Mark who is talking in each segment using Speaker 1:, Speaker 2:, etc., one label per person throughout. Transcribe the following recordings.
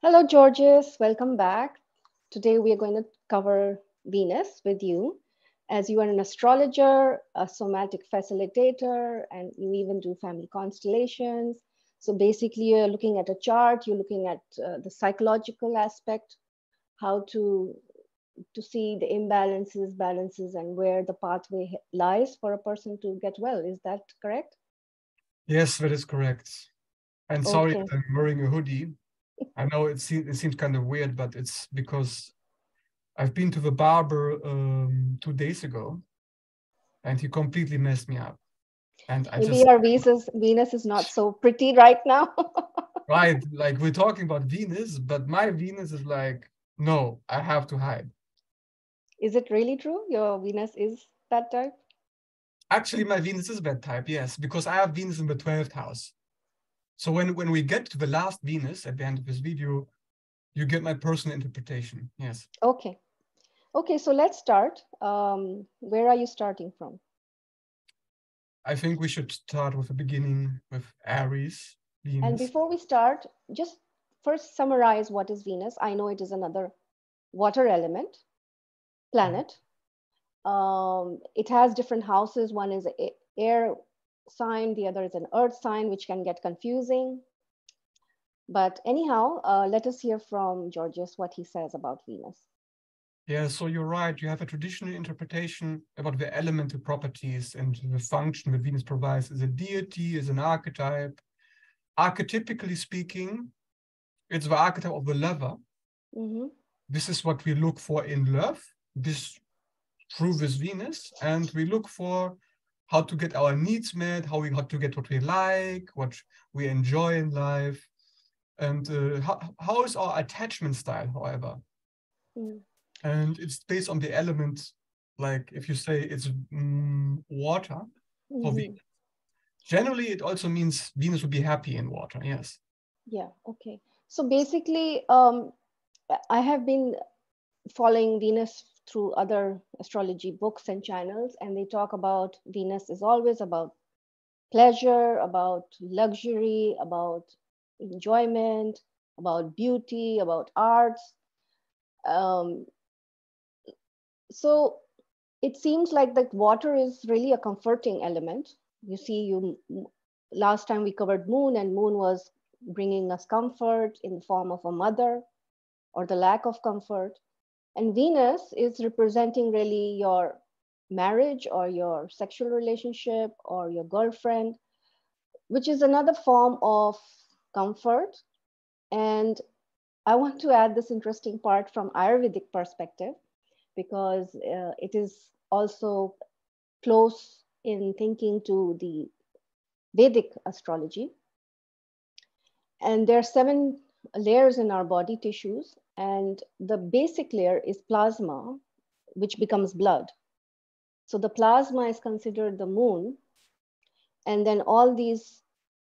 Speaker 1: Hello, Georgios. Welcome back. Today we are going to cover Venus with you, as you are an astrologer, a somatic facilitator, and you even do family constellations. So basically, you're looking at a chart, you're looking at the psychological aspect, how to see the imbalances, balances, and where the pathway lies for a person to get well. Is that correct?
Speaker 2: Yes, that is correct. And sorry
Speaker 1: Okay.
Speaker 2: that I'm wearing a hoodie. I know it seems kind of weird, but it's because I've been to the barber 2 days ago, and he completely messed me up. And I
Speaker 1: Maybe
Speaker 2: just,
Speaker 1: our Venus is not so pretty right now.
Speaker 2: right, like we're talking about Venus, but my Venus is like, no, I have to hide.
Speaker 1: Is it really true? Your Venus is that type?
Speaker 2: Actually, my Venus is that type, yes, because I have Venus in the 12th house. So when we get to the last Venus at the end of this video, you get my personal interpretation, yes.
Speaker 1: Okay. Okay, so let's start. Where are you starting from?
Speaker 2: I think we should start with the beginning with Aries,
Speaker 1: And
Speaker 2: Venus.
Speaker 1: before we start, just first summarize what is Venus. I know it is another water element planet. It has different houses. One is a air sign, the other is an earth sign, which can get confusing. But anyhow, let us hear from Georgios what he says about Venus.
Speaker 2: Yeah, so you're right. You have a traditional interpretation about the elemental properties and the function that Venus provides as a deity, as an archetype. Archetypically speaking, it's the archetype of the lover.
Speaker 1: Mm-hmm.
Speaker 2: This is what we look for in love, this through this Venus, and we look for how to get our needs met, how to get what we like, what we enjoy in life, and how is our attachment style, however.
Speaker 1: Mm.
Speaker 2: And it's based on the element, like if you say it's water for
Speaker 1: Mm-hmm.
Speaker 2: Venus. Generally, it also means Venus would be happy in water, yes.
Speaker 1: Yeah, okay. So basically, I have been following Venus through other astrology books and channels, and they talk about Venus is always about pleasure, about luxury, about enjoyment, about beauty, about arts. Um, so it seems like that water is really a comforting element. You see, last time we covered moon, and moon was bringing us comfort in the form of a mother or the lack of comfort. And Venus is representing really your marriage or your sexual relationship or your girlfriend, which is another form of comfort. And I want to add this interesting part from Ayurvedic perspective because it is also close in thinking to the Vedic astrology. And there are 7 layers in our body tissues, and the basic layer is plasma, which becomes blood. So the plasma is considered the moon, and then all these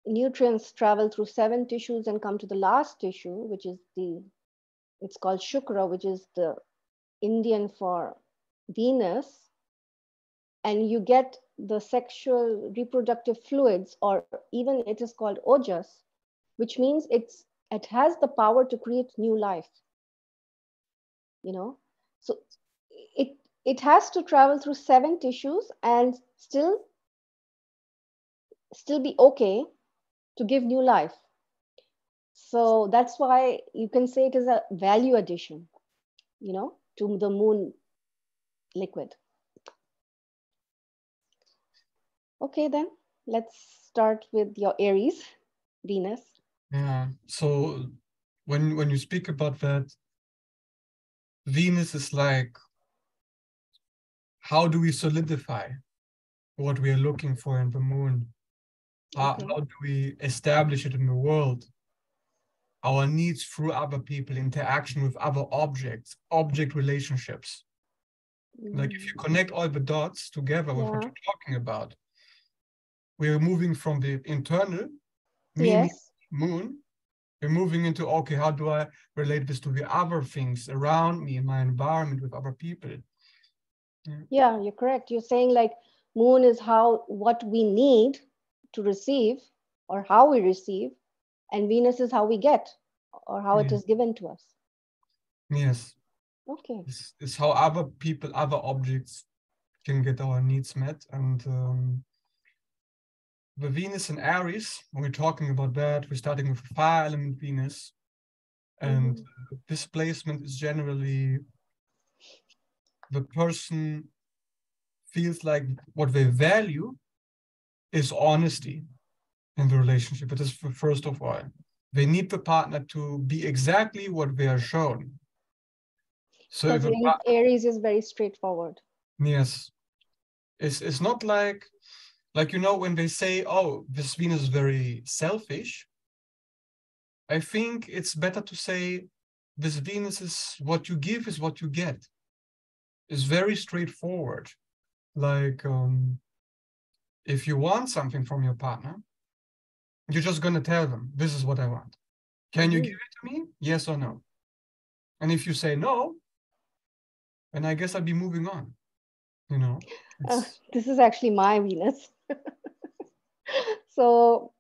Speaker 1: nutrients travel through 7 tissues and come to the last tissue, which is it's called Shukra, which is the Indian for Venus, and you get the sexual reproductive fluids, or even it is called ojas, which means it has the power to create new life. You know, so it it has to travel through 7 tissues and still be okay to give new life. So that's why you can say it is a value addition, to the moon liquid. Okay, then let's start with your Aries, Venus.
Speaker 2: Yeah. So when you speak about that, Venus is like, how do we solidify what we are looking for in the moon?
Speaker 1: Okay.
Speaker 2: How do we establish it in the world? Our needs through other people, interaction with other objects, object relationships. Like if you
Speaker 1: Mm.
Speaker 2: connect all the dots together with what
Speaker 1: Yeah.
Speaker 2: you're talking about, we're moving from the internal, me,
Speaker 1: Yes.
Speaker 2: moon, we're moving into, okay, how do I relate this to the other things around me in my environment with other people?
Speaker 1: Yeah, you're correct. You're saying like moon is what we need to receive, or how we receive, and Venus is how we get or how it
Speaker 2: Yeah.
Speaker 1: is given to us.
Speaker 2: Yes.
Speaker 1: Okay.
Speaker 2: It's how other people, other objects can get our needs met. And the Venus in Aries, when we're talking about that, we're starting with fire element Venus. And this placement is generally the person feels like what they value is honesty in the relationship. It is first of all. They need the partner to be exactly what they are shown. So if
Speaker 1: Because
Speaker 2: a
Speaker 1: Aries is very straightforward.
Speaker 2: yes, it's not like you know when they say, oh, this Venus is very selfish. I think it's better to say this Venus is what you give is what you get. It's very straightforward. Like if you want something from your partner, you're just gonna tell them, this is what I want. Can you give it to me? Yes or no? And if you say no, then I guess I'll be moving on. You know,
Speaker 1: This is actually my Venus. So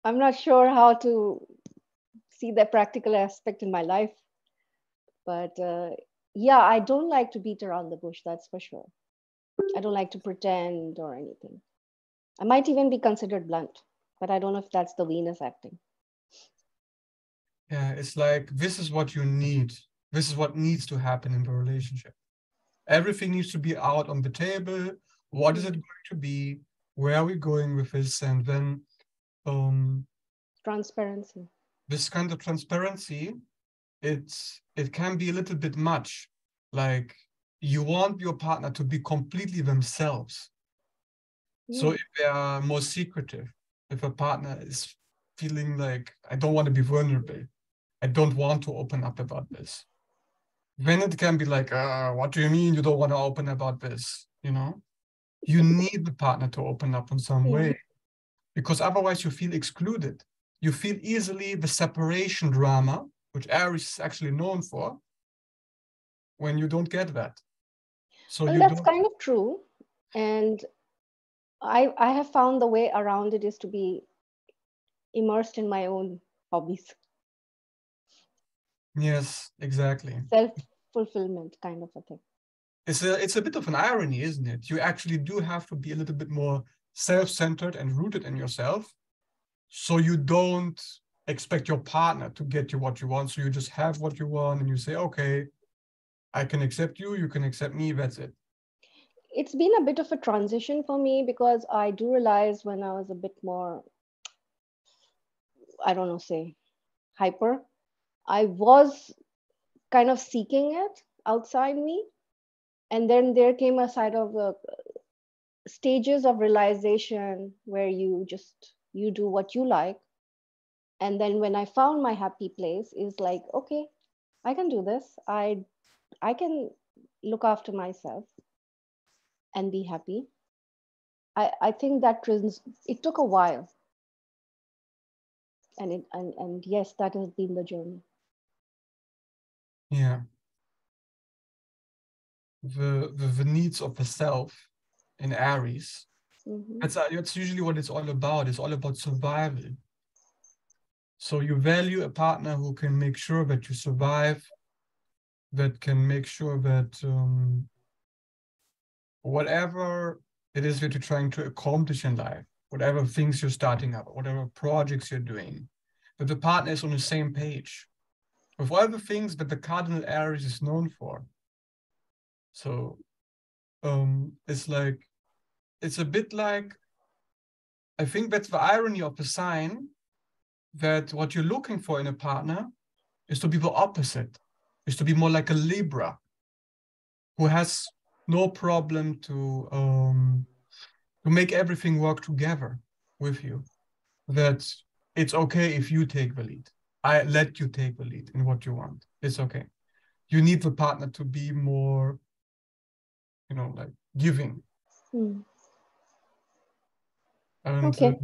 Speaker 1: I'm not sure how to see the practical aspect in my life. But yeah, I don't like to beat around the bush, that's for sure. I don't like to pretend or anything. I might even be considered blunt, but I don't know if that's the Venus acting.
Speaker 2: yeah, it's like this is what you need. This is what needs to happen in the relationship. Everything needs to be out on the table. What is it going to be? Where are we going with this? And then
Speaker 1: Transparency.
Speaker 2: this kind of transparency, it can be a little bit much. Like you want your partner to be completely themselves. So if they are more secretive, if a partner is feeling like, I don't want to be vulnerable, I don't want to open up about this, then it can be like, what do you mean you don't want to open about this? You know, you need the partner to open up in some way because otherwise you feel excluded. You feel easily the separation drama, which Aries is actually known for, when you don't get that. So
Speaker 1: Well,
Speaker 2: you
Speaker 1: that's
Speaker 2: don't.
Speaker 1: kind of true. And I have found the way around it is to be immersed in my own hobbies,
Speaker 2: Yes, exactly.
Speaker 1: self fulfillment kind of a thing.
Speaker 2: It's a bit of an irony, isn't it? You actually do have to be a little bit more self-centered and rooted in yourself, so you don't expect your partner to get you what you want. So you just have what you want, and you say, okay, I can accept you, you can accept me. That's it.
Speaker 1: It's been a bit of a transition for me because I do realize when I was a bit more, I don't know, say hyper, I was kind of seeking it outside me. And then there came a side of the stages of realization where you do what you like. And then when I found my happy place is like, okay, I can do this. I can look after myself and be happy. I think that it took a while. And yes, that has been the journey.
Speaker 2: Yeah. The needs of the self in Aries. That's usually what it's all about. It's all about survival. So you value a partner who can make sure that you survive, that can make sure that whatever it is that you're trying to accomplish in life, whatever things you're starting up, whatever projects you're doing, that the partner is on the same page with all the things that the cardinal Aries is known for. So it's like, it's a bit like, I think that's the irony of the sign, that what you're looking for in a partner is to be the opposite, is to be more like a Libra, who has no problem to make everything work together with you. That it's okay if you take the lead. I let you take the lead in what you want. It's okay. You need the partner to be more, you know, like giving. And
Speaker 1: Okay.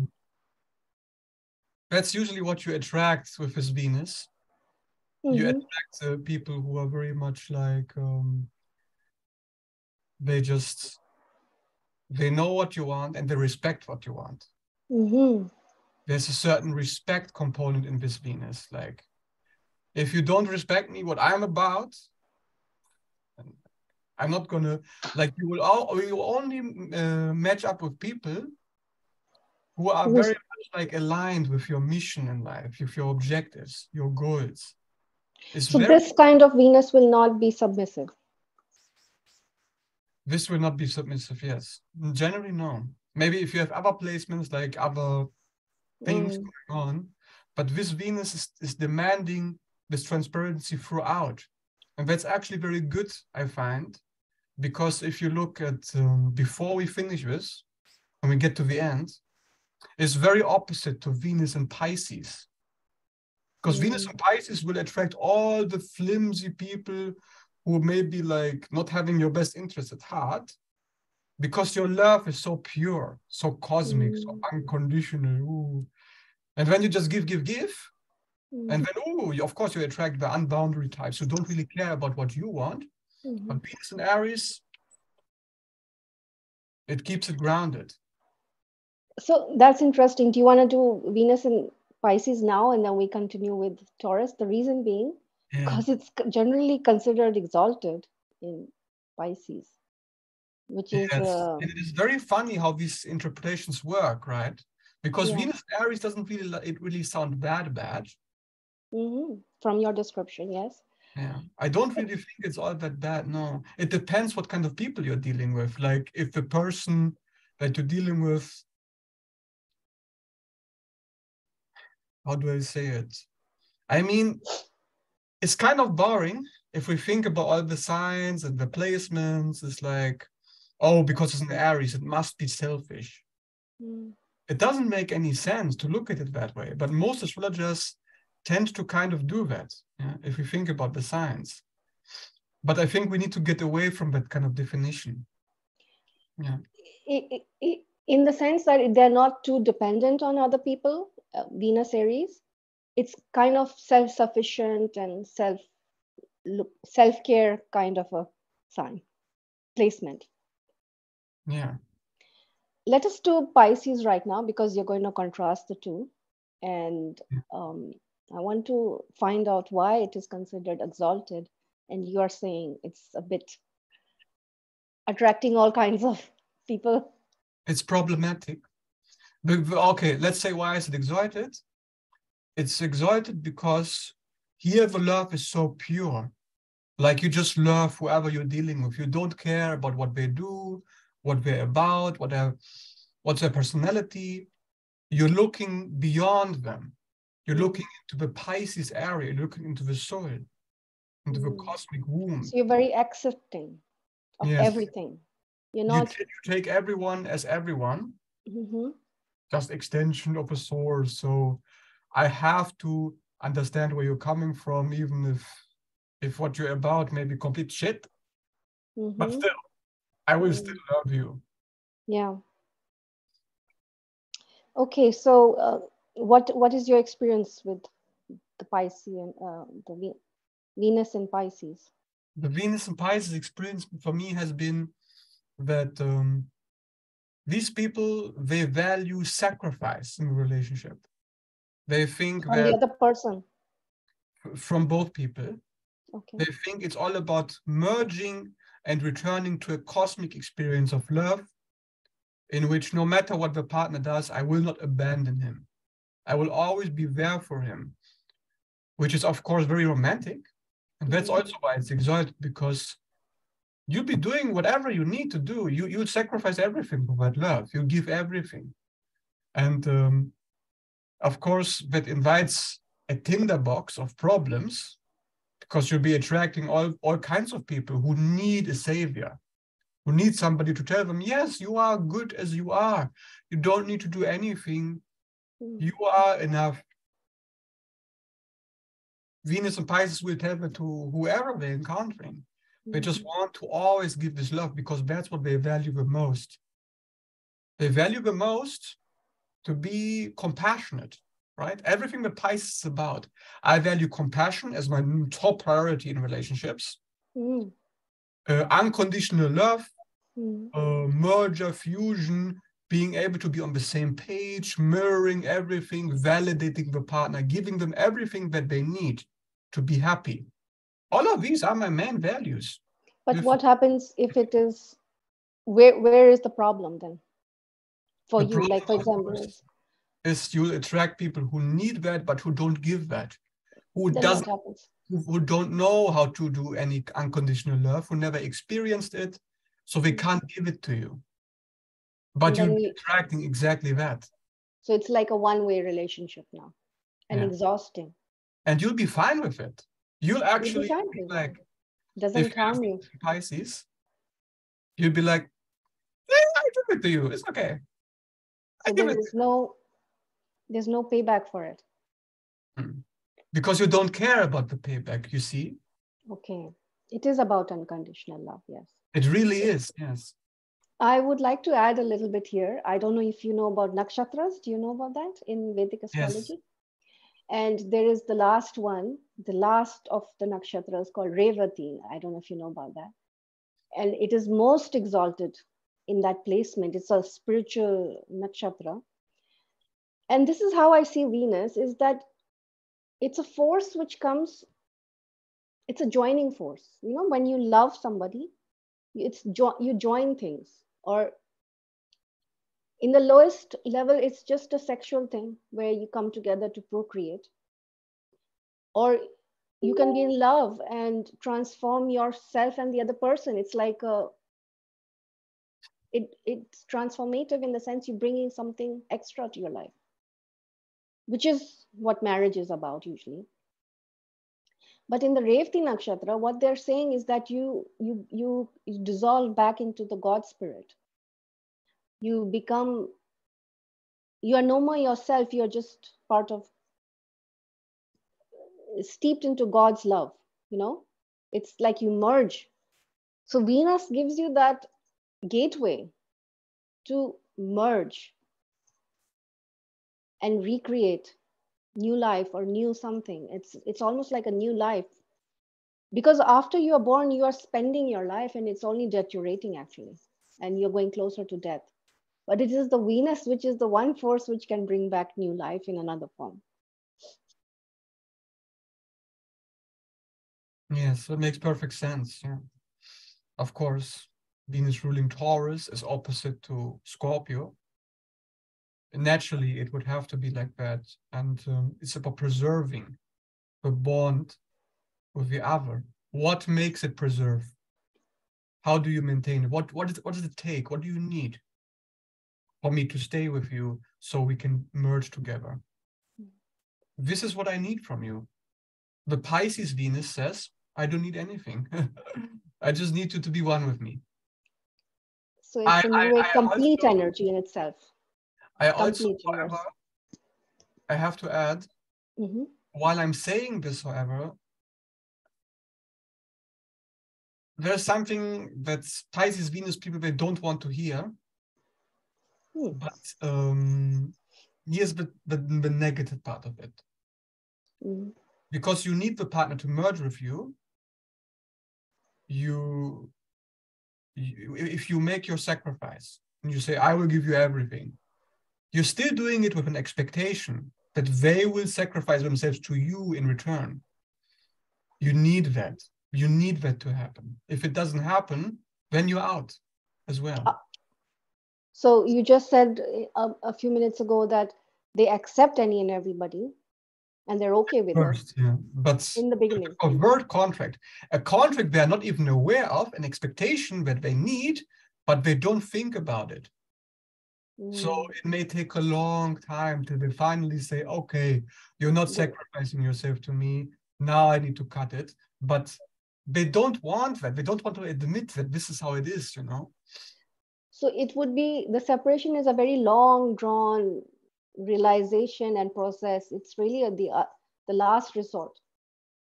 Speaker 2: that's usually what you attract with this Venus. You attract people who are very much like, they just, they know what you want and they respect what you want. there's a certain respect component in this Venus. Like, if you don't respect me, what I'm about, I'm not gonna, like, you will only match up with people who are very much like aligned with your mission in life, with your objectives, your goals. It's
Speaker 1: So
Speaker 2: very,
Speaker 1: this kind of Venus will not be submissive.
Speaker 2: this will not be submissive, yes. Generally, no. Maybe if you have other placements, like other things going on, but this Venus is demanding this transparency throughout. And that's actually very good, I find, because if you look at, before we finish this, when we get to the end, it's very opposite to Venus and Pisces. Because Venus and Pisces will attract all the flimsy people who may be like not having your best interest at heart, because your love is so pure, so cosmic, so unconditional. Ooh. And when you just give, and then, of course, you attract the unboundary types who don't really care about what you want. But Venus and Aries, it keeps it grounded.
Speaker 1: So that's interesting. Do you want to do Venus and Pisces now, and then we continue with Taurus? The reason being, because it's generally considered exalted in Pisces, which is
Speaker 2: And it is very funny how these interpretations work, right? Because Venus and Aries doesn't really sound bad.
Speaker 1: From your description, yes.
Speaker 2: Yeah, I don't really think it's all that bad. No, it depends what kind of people you're dealing with. Like, if the person that you're dealing with, how do I say it? I mean, it's kind of boring if we think about all the signs and the placements. It's like, oh, because it's an Aries, it must be selfish. It doesn't make any sense to look at it that way, but most astrologers tend to kind of do that, if we think about the signs. But I think we need to get away from that kind of definition. Yeah.
Speaker 1: In the sense that they're not too dependent on other people, Venus Aries, it's kind of self-sufficient and self-care kind of a sign placement.
Speaker 2: Yeah.
Speaker 1: Let us do Pisces right now, because you're going to contrast the two. And I want to find out why it is considered exalted. And you are saying it's a bit attracting all kinds of people.
Speaker 2: It's problematic. But, okay, let's say, why is it exalted? It's exalted because here the love is so pure. Like, you just love whoever you're dealing with. You don't care about what they do, what they're about, what's their personality. You're looking beyond them. You're looking into the Pisces area. You're looking into the soul, into the cosmic womb.
Speaker 1: So you're very accepting of everything. You're not.
Speaker 2: You take everyone as everyone, just extension of a source. So I have to understand where you're coming from, even if what you're about may be complete shit. But still, I will still love you.
Speaker 1: Yeah. Okay, so what is your experience with the Pisces and the Venus in Pisces?
Speaker 2: The Venus and Pisces experience for me has been that these people, they value sacrifice in a relationship. They think
Speaker 1: From the other person.
Speaker 2: From both people.
Speaker 1: Okay.
Speaker 2: They think it's all about merging and returning to a cosmic experience of love, in which no matter what the partner does, I will not abandon him. I will always be there for him, which is, of course, very romantic. And that's also why it's exalted, because you'll be doing whatever you need to do. You sacrifice everything for that love. You give everything. And of course, that invites a tinderbox of problems, because you'll be attracting all kinds of people who need a savior, who need somebody to tell them, yes, you are good as you are. You don't need to do anything. You are enough. Venus and Pisces will tell that to whoever they're encountering. They just want to always give this love, because that's what they value the most. They value the most to be compassionate, right? Everything that Pisces is about. I value compassion as my top priority in relationships. Unconditional love, merger, fusion, being able to be on the same page, mirroring everything, validating the partner, giving them everything that they need to be happy. All of these are my main values.
Speaker 1: But what happens if it is, where is the problem then for
Speaker 2: The
Speaker 1: you?
Speaker 2: problem,
Speaker 1: Like, for
Speaker 2: of
Speaker 1: example,
Speaker 2: course, is you'll attract people who need that, but who don't give that, who
Speaker 1: then what
Speaker 2: doesn't,
Speaker 1: happens?
Speaker 2: who don't know how to do any unconditional love, who never experienced it, so they can't give it to you. But
Speaker 1: And then
Speaker 2: you're attracting exactly that.
Speaker 1: so it's like a one-way relationship now, and
Speaker 2: Yeah.
Speaker 1: exhausting.
Speaker 2: And you'll be fine with it. You'll
Speaker 1: You'll be
Speaker 2: actually
Speaker 1: fine
Speaker 2: be
Speaker 1: with it.
Speaker 2: like, if
Speaker 1: Doesn't
Speaker 2: you have
Speaker 1: harm you.
Speaker 2: Pisces, you'd be like, I give it to you. It's okay. I
Speaker 1: So
Speaker 2: give
Speaker 1: there
Speaker 2: it.
Speaker 1: is there's no payback for it.
Speaker 2: Because you don't care about the payback, you see?
Speaker 1: Okay. It is about unconditional love, yes.
Speaker 2: It really is, yes.
Speaker 1: I would like to add a little bit here. I don't know if you know about nakshatras. Do you know about that in Vedic
Speaker 2: Yes.
Speaker 1: astrology? And there is the last one, the last of the nakshatras called Revati. I don't know if you know about that. And it is most exalted in that placement. It's a spiritual nakshatra. And this is how I see Venus, is that it's a force which comes, it's a joining force. You know, when you love somebody, you join things. Or in the lowest level, it's just a sexual thing where you come together to procreate. Or you can be in love and transform yourself and the other person. It's like it's transformative in the sense you bring in something extra to your life, which is what marriage is about usually. But in the Revati Nakshatra, what they're saying is that you dissolve back into the God spirit. You become, you are no more yourself, you're just part of, steeped into God's love, you know? It's like you merge. So Venus gives you that gateway to merge and recreate new life or new something. It's almost like a new life. Because after you are born, you are spending your life and it's only deteriorating actually. And you're going closer to death. But it is the Venus, which is the one force which can bring back new life in another form.
Speaker 2: Yes, it makes perfect sense. Yeah. Of course, Venus ruling Taurus is opposite to Scorpio. Naturally, it would have to be like that. And it's about preserving the bond with the other. What makes it preserve? How do you maintain it? What does it take? What do you need for me to stay with you so we can merge together? This is what I need from you. The Pisces Venus says, I don't need anything. I just need you to be one with me.
Speaker 1: So it's in a way complete
Speaker 2: also,
Speaker 1: energy in itself. Complete
Speaker 2: however,
Speaker 1: universe.
Speaker 2: I have to add,
Speaker 1: Mm-hmm.
Speaker 2: while I'm saying this, however, there's something that Pisces Venus people, they don't want to hear. But here's the negative part of it.
Speaker 1: Mm-hmm.
Speaker 2: Because you need the partner to merge with you, if you make your sacrifice and you say, I will give you everything, you're still doing it with an expectation that they will sacrifice themselves to you in return. You need that. You need that to happen. If it doesn't happen, then you're out as well.
Speaker 1: So you just said a few minutes ago that they accept any and everybody and they're okay with it
Speaker 2: First, yeah. But
Speaker 1: in the beginning.
Speaker 2: a word contract, a contract they're not even aware of, an expectation that they need, but they don't think about it. So it may take a long time till they finally say, okay, you're not sacrificing yourself to me. Now I need to cut it. But they don't want that. They don't want to admit that this is how it is, you know?
Speaker 1: So it would be, the separation is a very long drawn realization and process. It's really the last resort.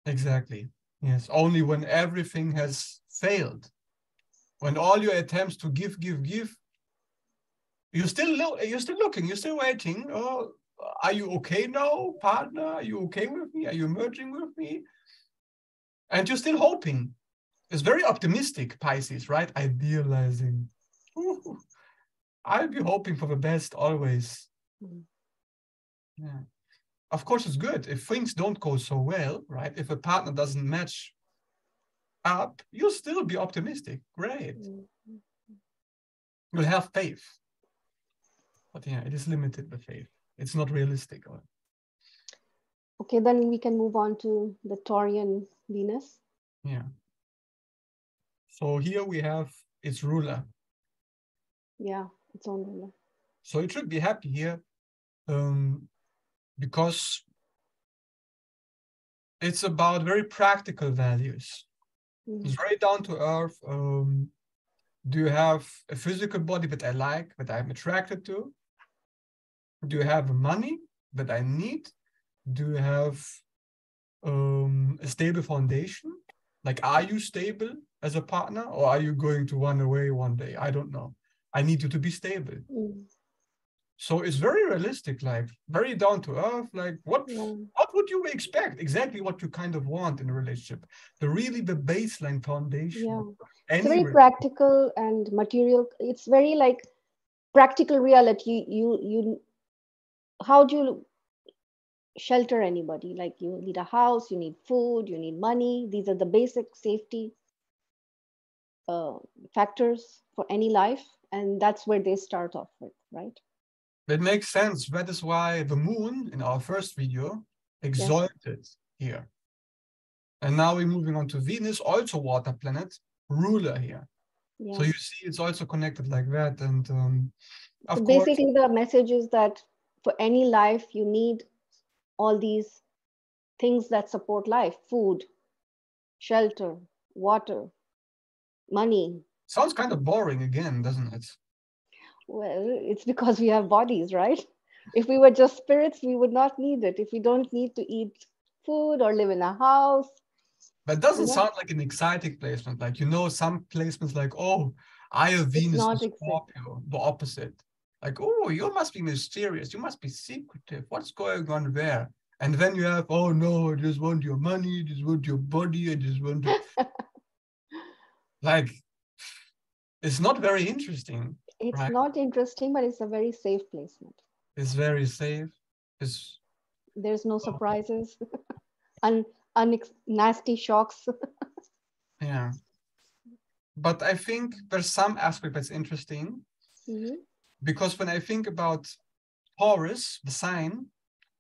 Speaker 2: Exactly. Yes. Only when everything has failed, when all your attempts to give, you're still looking, you're still waiting. Oh, are you okay now, partner? Are you okay with me? Are you merging with me? And you're still hoping. It's very optimistic, Pisces, right? Idealizing. Ooh, I'll be hoping for the best always.
Speaker 1: Mm.
Speaker 2: Yeah. Of course, it's good if things don't go so well, right? If a partner doesn't match up, you'll still be optimistic. Great.
Speaker 1: Mm.
Speaker 2: You'll have faith. But yeah, it is limited, the faith. It's not realistic.
Speaker 1: Okay, then we can move on to the Taurian Venus.
Speaker 2: Yeah. So here we have its ruler.
Speaker 1: Yeah, its own ruler.
Speaker 2: So it should be happy here because it's about very practical values. It's very down to earth. Do you have a physical body that I like, that I'm attracted to? Do you have money that I need? Do you have a stable foundation? Like, are you stable as a partner, or are you going to run away one day? I don't know. I need you to be stable.
Speaker 1: Mm.
Speaker 2: So it's very realistic, like very down to earth. Like what would you expect? Exactly what you kind of want in a relationship. The baseline foundation.
Speaker 1: Yeah.
Speaker 2: It's
Speaker 1: very practical and material. It's very like practical reality. You how do you shelter anybody? Like you need a house, you need food, you need money. These are the basic safety factors for any life, and that's where they start off with, right?
Speaker 2: It makes sense. That is why the moon in our first video exalted here. And now we're moving on to Venus, also water planet, ruler here. Yeah. So you see it's also connected like that. And of course,
Speaker 1: basically the message is that for any life, you need all these things that support life: food, shelter, water, money.
Speaker 2: Sounds kind of boring again, doesn't it?
Speaker 1: Well, it's because we have bodies, right? If we were just spirits, we would not need it. If we don't need to eat food or live in a house.
Speaker 2: That doesn't sound like an exciting placement. Like, some placements like, oh, I have Venus in Scorpio, the opposite. Like, oh, you must be mysterious. You must be secretive. What's going on there? And then you have, oh no, I just want your money. I just want your body. I just want to... Like, it's not very interesting.
Speaker 1: It's not interesting, but it's a very safe placement.
Speaker 2: It's very safe.
Speaker 1: There's no surprises, nasty shocks.
Speaker 2: Yeah. But I think there's some aspect that's interesting. Because when I think about Taurus, the sign,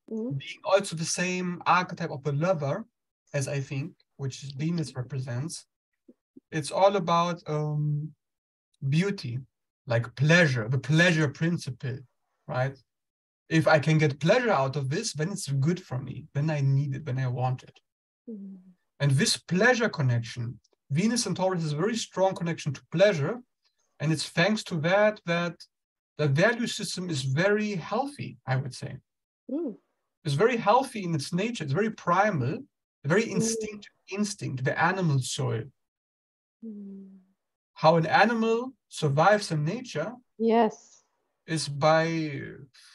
Speaker 2: being also the same archetype of the lover, as I think, which Venus represents, it's all about beauty, like pleasure, the pleasure principle, right? If I can get pleasure out of this, then it's good for me. Then I need it, then I want it. And this pleasure connection, Venus and Taurus is a very strong connection to pleasure. And it's thanks to that the value system is very healthy, I would say. It's very healthy in its nature. It's very primal, very instinct, the animal soul. How an animal survives in nature is by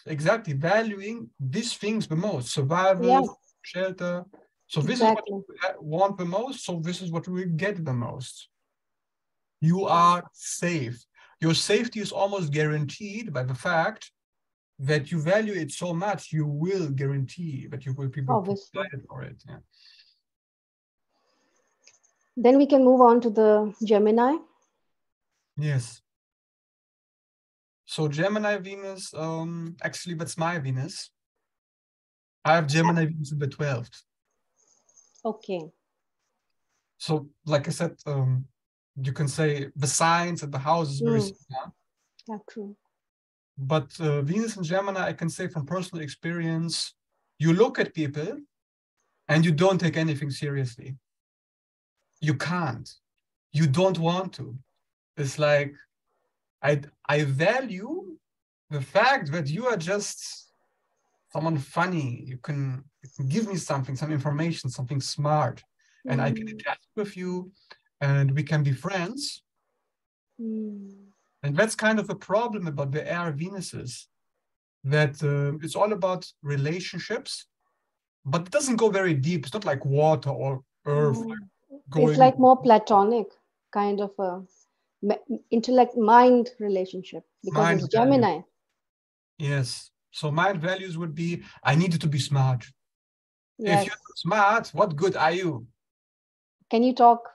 Speaker 2: exactly valuing these things the most. Survival, shelter. So this is what you want the most. So this is what we get the most. You are safe. Your safety is almost guaranteed by the fact that you value it so much, you will guarantee that you will be provided for it. Yeah.
Speaker 1: Then we can move on to the Gemini.
Speaker 2: Yes. So Gemini Venus, actually that's my Venus. I have Gemini Venus in the 12th.
Speaker 1: Okay.
Speaker 2: So like I said, you can say the signs and the houses very similar.
Speaker 1: Yeah, true.
Speaker 2: But Venus and Gemini, I can say from personal experience, you look at people and you don't take anything seriously. You can't. You don't want to. It's like, I value the fact that you are just someone funny. You can give me something, some information, something smart, and I can interact with you, and we can be friends. And that's kind of a problem about the air Venuses, that it's all about relationships, but it doesn't go very deep. It's not like water or earth.
Speaker 1: It's like more platonic kind of a intellect-mind relationship, because
Speaker 2: Mind
Speaker 1: it's
Speaker 2: value.
Speaker 1: Gemini.
Speaker 2: Yes. So mind values would be, I needed to be smart.
Speaker 1: Yes.
Speaker 2: If you're not smart, what good are you?
Speaker 1: Can you talk?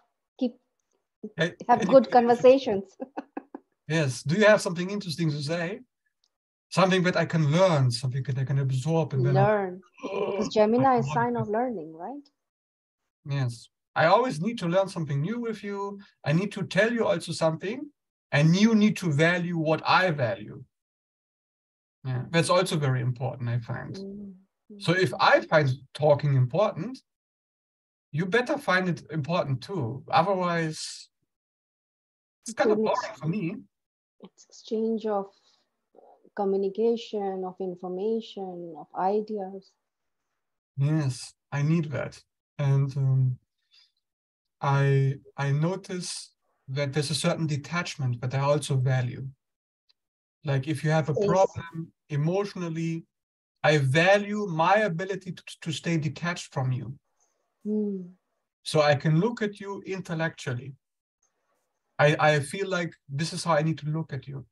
Speaker 1: Have
Speaker 2: Can you
Speaker 1: good conversations.
Speaker 2: Yes. Do you have something interesting to say? Something that I can learn, something that I can absorb, and then
Speaker 1: Learn. Because Gemini is sign of learning, right?
Speaker 2: Yes. I always need to learn something new with you. I need to tell you also something, and you need to value what I value. Yeah, that's also very important, I find. So if I find talking important, you better find it important too. Otherwise, it's kind of boring for me.
Speaker 1: It's exchange of communication, of information, of ideas.
Speaker 2: Yes, I need that. And I notice that there's a certain detachment that I also value. Like if you have a problem emotionally, I value my ability to stay detached from you. So I can look at you intellectually. I feel like this is how I need to look at you.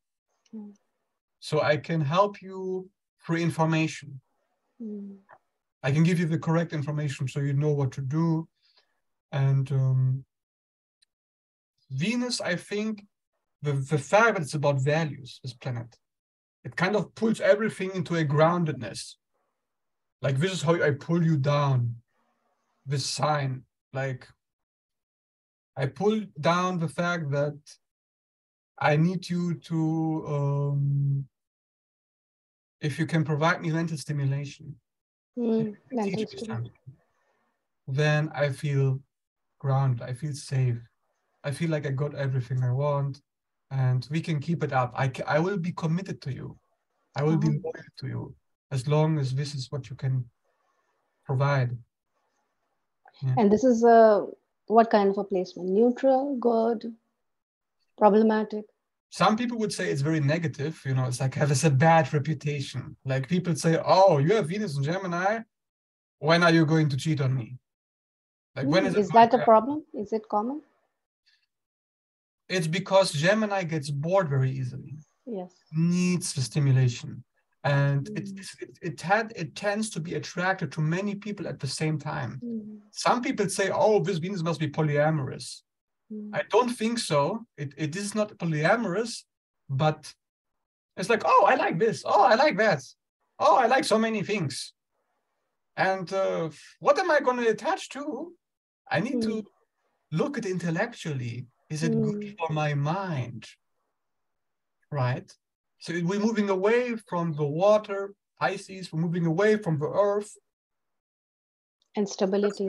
Speaker 2: So I can help you through information. I can give you the correct information so you know what to do. And Venus, I think, the fact that it's about values, this planet, it kind of pulls everything into a groundedness. Like this is how I pull you down, this sign. Like I pull down the fact that I need you to, if you can provide me mental stimulation, then I feel grounded, I feel safe. I feel like I got everything I want, and we can keep it up. I will be committed to you. I will be loyal to you as long as this is what you can provide. Yeah.
Speaker 1: And this is what kind of a placement? Neutral, good, problematic?
Speaker 2: Some people would say it's very negative. You know, it's like has a bad reputation. Like people say, "Oh, you have Venus and Gemini. When are you going to cheat on me?" Like when
Speaker 1: is that a problem? Is it common?
Speaker 2: It's because Gemini gets bored very easily.
Speaker 1: Yes.
Speaker 2: Needs the stimulation. And it tends to be attracted to many people at the same time. Some people say, oh, this Venus must be polyamorous. I don't think so. It is not polyamorous, but it's like, oh, I like this. Oh, I like that. Oh, I like so many things. And what am I going to attach to? I need to look at intellectually. Is it good for my mind? Right? So we're moving away from the water, Pisces, we're moving away from the earth.
Speaker 1: And stability.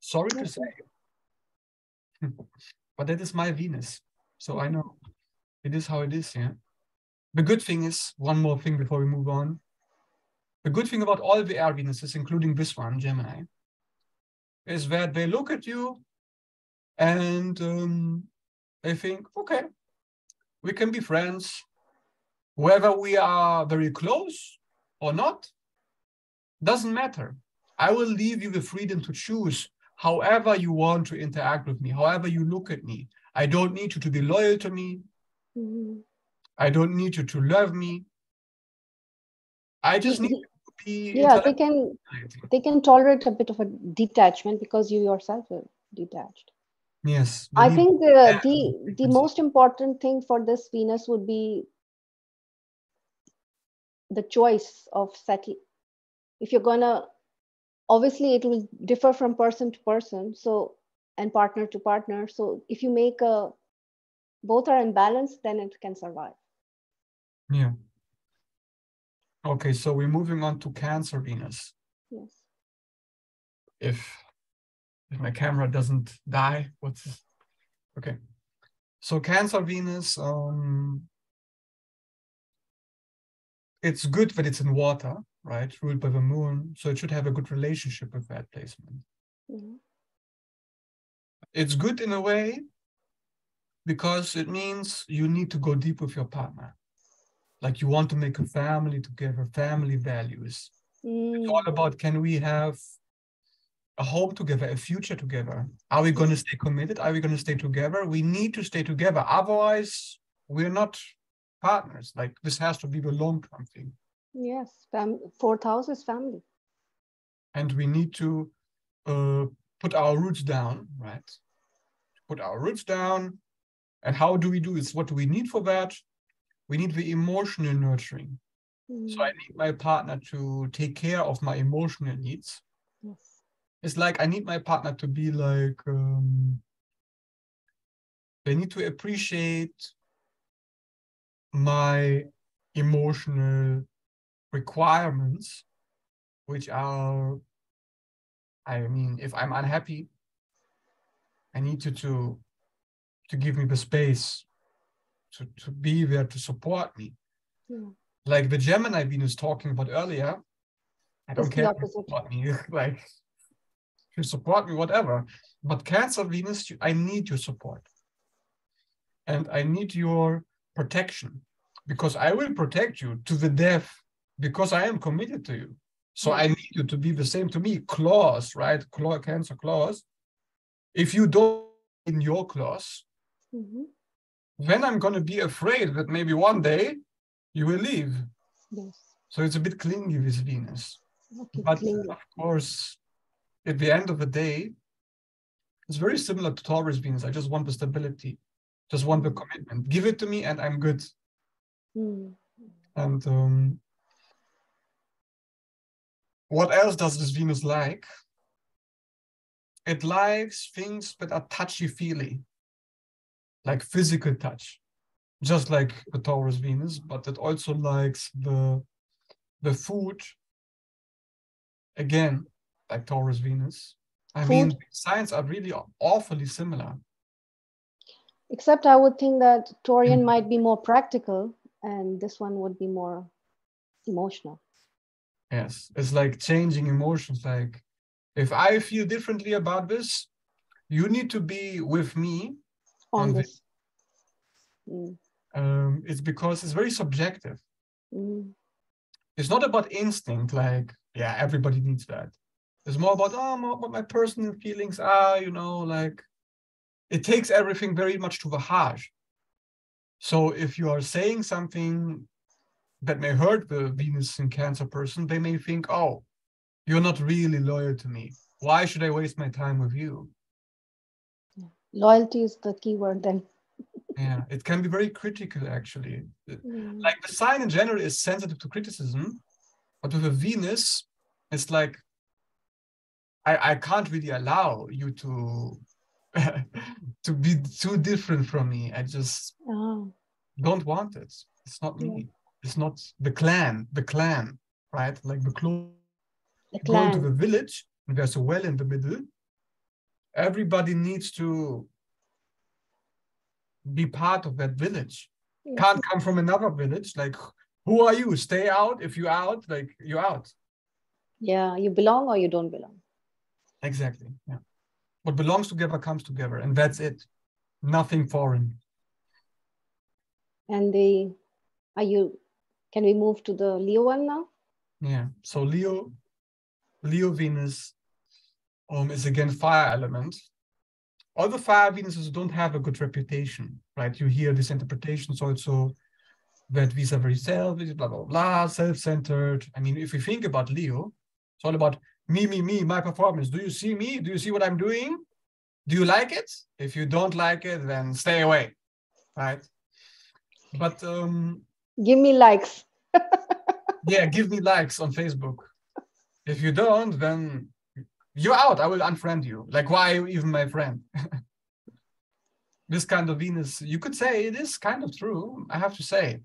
Speaker 2: Sorry to say. But that is my Venus. So I know it is how it is, yeah. The good thing is, one more thing before we move on. The good thing about all the air Venuses, including this one, Gemini, is that they look at you and they think, okay, we can be friends. Whether we are very close or not, doesn't matter. I will leave you the freedom to choose however you want to interact with me, however you look at me. I don't need you to be loyal to me. I don't need you to love me. I just need you to be.
Speaker 1: Yeah, they can tolerate a bit of a detachment because you yourself are detached.
Speaker 2: Yes.
Speaker 1: I think the most important thing for this Venus would be the choice of settle. If you're gonna, obviously it will differ from person to person, so, and partner to partner. So if you make both are in balance, then it can survive.
Speaker 2: Yeah. Okay, so we're moving on to Cancer Venus.
Speaker 1: Yes.
Speaker 2: If my camera doesn't die, what's this? Okay. So Cancer Venus, it's good that it's in water, right? Ruled by the moon. So it should have a good relationship with that placement. It's good in a way because it means you need to go deep with your partner. Like you want to make a family together, family values. It's all about, can we have a home together, a future together. Are we going to stay committed? Are we going to stay together? We need to stay together. Otherwise, we're not partners. Like this has to be the long-term thing.
Speaker 1: Yes, fourth house is family.
Speaker 2: And we need to put our roots down, right? Put our roots down. And how do we do this? What do we need for that? We need the emotional nurturing. So I need my partner to take care of my emotional needs.
Speaker 1: Yes.
Speaker 2: It's like I need my partner to be like, they need to appreciate my emotional requirements, which are, I mean, if I'm unhappy, I need you to give me the space to be there to support me.
Speaker 1: Yeah.
Speaker 2: Like the Gemini Venus talking about earlier, I don't care if you support me, like if you support me, whatever. But Cancer Venus, I need your support. And I need your protection because I will protect you to the death because I am committed to you. So I need you to be the same to me. Clause, right? Cancer clause. If you don't in your clause, then I'm going to be afraid that maybe one day you will leave.
Speaker 1: Yes.
Speaker 2: So it's a bit clingy with Venus. Okay, but of course, at the end of the day, it's very similar to Taurus Venus. I just want the stability, just want the commitment. Give it to me and I'm good. And what else does this Venus like? It likes things that are touchy-feely, like physical touch, just like the Taurus Venus, but it also likes the food, again, like Taurus Venus. I mean, signs are really awfully similar.
Speaker 1: Except I would think that Taurian might be more practical and this one would be more emotional.
Speaker 2: Yes, it's like changing emotions. Like, if I feel differently about this, you need to be with me on this. It's because it's very subjective. It's not about instinct, like, yeah, everybody needs that. It's more about, what my personal feelings are, you know, like, it takes everything very much to the heart. So if you are saying something that may hurt the Venus in Cancer person, they may think, oh, you're not really loyal to me. Why should I waste my time with you?
Speaker 1: Loyalty is the key word then.
Speaker 2: Yeah, it can be very critical, actually. Like the sign in general is sensitive to criticism, but with a Venus, it's like, I can't really allow you to to be too different from me. I just don't want it. It's not me. It's not the clan, right? Like the clan. You go into the village and there's a well in the middle. Everybody needs to be part of that village. Can't come from another village. Like, who are you? Stay out. If you're out, like, you're out.
Speaker 1: Yeah, you belong or you don't belong.
Speaker 2: Exactly. Yeah. What belongs together comes together, and that's it. Nothing foreign.
Speaker 1: And can we move to the Leo one now?
Speaker 2: Yeah. So Leo Venus is again fire element. All the fire Venuses don't have a good reputation, right? You hear these interpretations also that these are very selfish, blah, blah, blah, self-centered. I mean, if you think about Leo, it's all about me, my performance. Do you see me? Do you see what I'm doing? Do you like it? If you don't like it, then stay away, right? But
Speaker 1: give me likes.
Speaker 2: Yeah, give me likes on Facebook. If you don't, then you're out. I will unfriend you. Like, why are you even my friend? This kind of Venus, you could say it is kind of true, I have to say,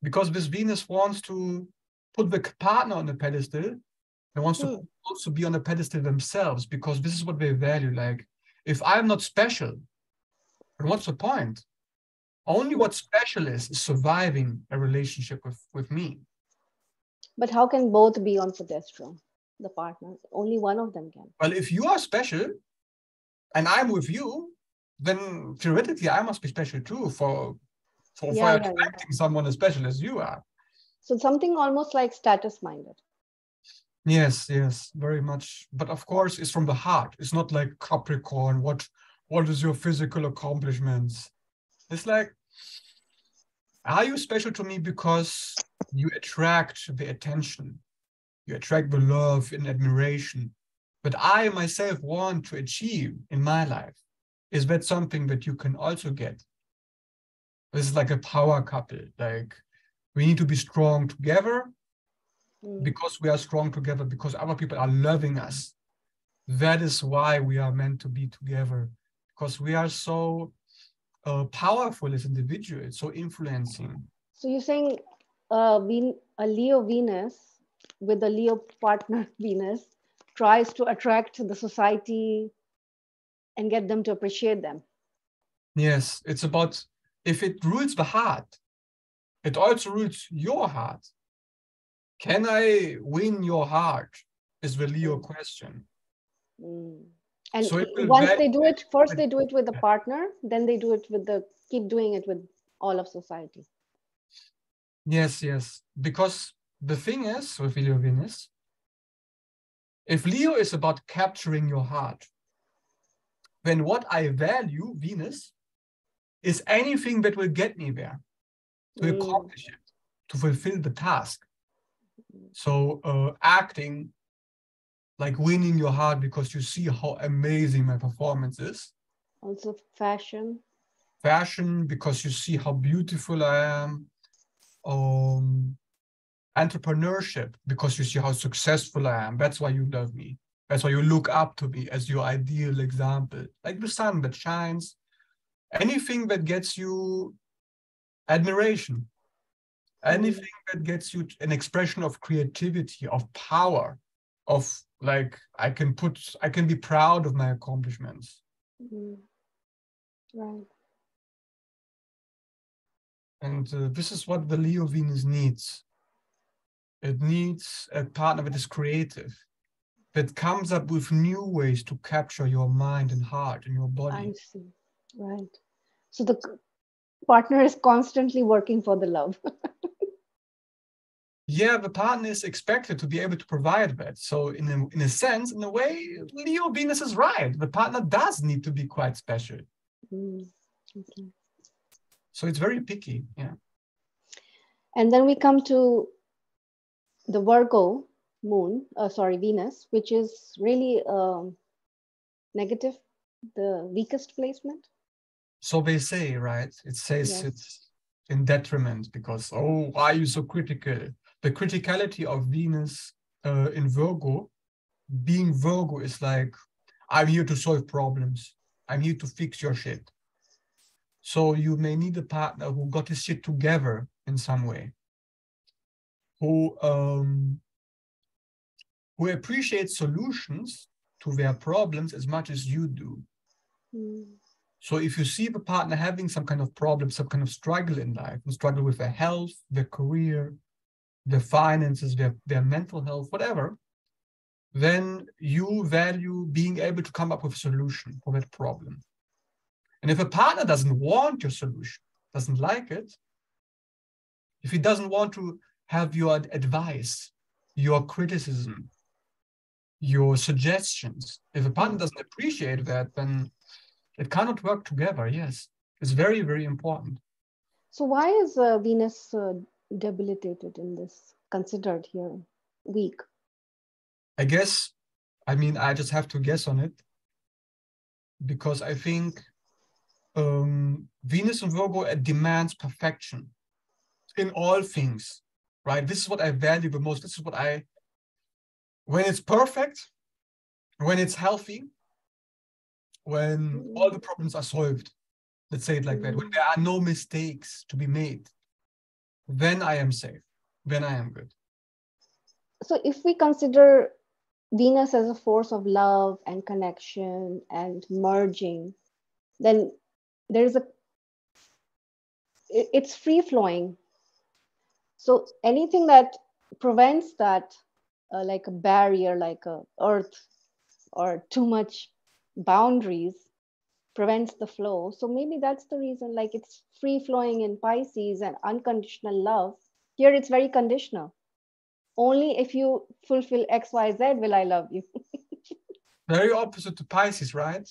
Speaker 2: because this Venus wants to put the partner on the pedestal. They want to also be on the pedestal themselves, because this is what they value. Like, if I'm not special, then what's the point? Only what's special is surviving a relationship with me.
Speaker 1: But how can both be on pedestal, the partners? Only one of them can.
Speaker 2: Well, if you are special and I'm with you, then theoretically I must be special too for attracting someone as special as you are.
Speaker 1: So something almost like status-minded.
Speaker 2: Yes, yes, very much. But of course, it's from the heart. It's not like Capricorn. What is your physical accomplishments? It's like, are you special to me because you attract the attention, you attract the love and admiration that I myself want to achieve in my life? Is that something that you can also get? This is like a power couple. Like, we need to be strong together because we are strong together, because other people are loving us. That is why we are meant to be together, because we are so powerful as individuals, so influencing.
Speaker 1: So you're saying a Leo Venus with a Leo partner Venus tries to attract the society and get them to appreciate them.
Speaker 2: Yes, it's about, if it rules the heart, it also rules your heart. Can I win your heart? Is the Leo question.
Speaker 1: Mm. And
Speaker 2: So it will
Speaker 1: once
Speaker 2: vary.
Speaker 1: they do it, first they do it with the partner, then they do it with keep doing it with all of society.
Speaker 2: Yes, yes. Because the thing is with Leo Venus, if Leo is about capturing your heart, then what I value, Venus, is anything that will get me there, to accomplish it, to fulfill the task. So acting like winning your heart because you see how amazing my performance is.
Speaker 1: Also fashion.
Speaker 2: Fashion because you see how beautiful I am. Entrepreneurship because you see how successful I am. That's why you love me. That's why you look up to me as your ideal example. Like the sun that shines. Anything that gets you admiration. Anything that gets you an expression of creativity, of power, of like I can be proud of my accomplishments.
Speaker 1: Right.
Speaker 2: And this is what the Leo Venus needs. It needs a partner that is creative, that comes up with new ways to capture your mind and heart and your body.
Speaker 1: I see. Right. So the partner is constantly working for the love.
Speaker 2: Yeah, the partner is expected to be able to provide that. So in a sense, in a way, Leo Venus is right. The partner does need to be quite special.
Speaker 1: Okay.
Speaker 2: So it's very picky. Yeah.
Speaker 1: And then we come to the Virgo moon, Venus, which is really negative, the weakest placement.
Speaker 2: So they say, right? It says
Speaker 1: Yes.
Speaker 2: it's in detriment because, oh, why are you so critical? The criticality of Venus in Virgo, being Virgo is like, I'm here to solve problems. I'm here to fix your shit. So you may need a partner who got his shit together in some way, who appreciates solutions to their problems as much as you do. So if you see the partner having some kind of problem, some kind of struggle in life, and struggle with their health, their career, their finances, their mental health, whatever, then you value being able to come up with a solution for that problem. And if a partner doesn't want your solution, doesn't like it, if he doesn't want to have your advice, your criticism, your suggestions, if a partner doesn't appreciate that, then it cannot work together. Yes, it's very, very important.
Speaker 1: So why is Venus debilitated in this, considered here weak?
Speaker 2: I guess, I mean, I just have to guess on it because I think Venus and Virgo demands perfection in all things, right? This is what I value the most. This is what when it's perfect, when it's healthy, when all the problems are solved, let's say it like that, when there are no mistakes to be made, then I am safe, then I am good.
Speaker 1: So if we consider Venus as a force of love and connection and merging, then there's it's free flowing. So anything that prevents that, like a barrier, like a earth or too much boundaries, prevents the flow. So maybe that's the reason, like it's free flowing in Pisces and unconditional love. Here it's very conditional. Only if you fulfill X, Y, Z will I love you.
Speaker 2: Very opposite to Pisces, right?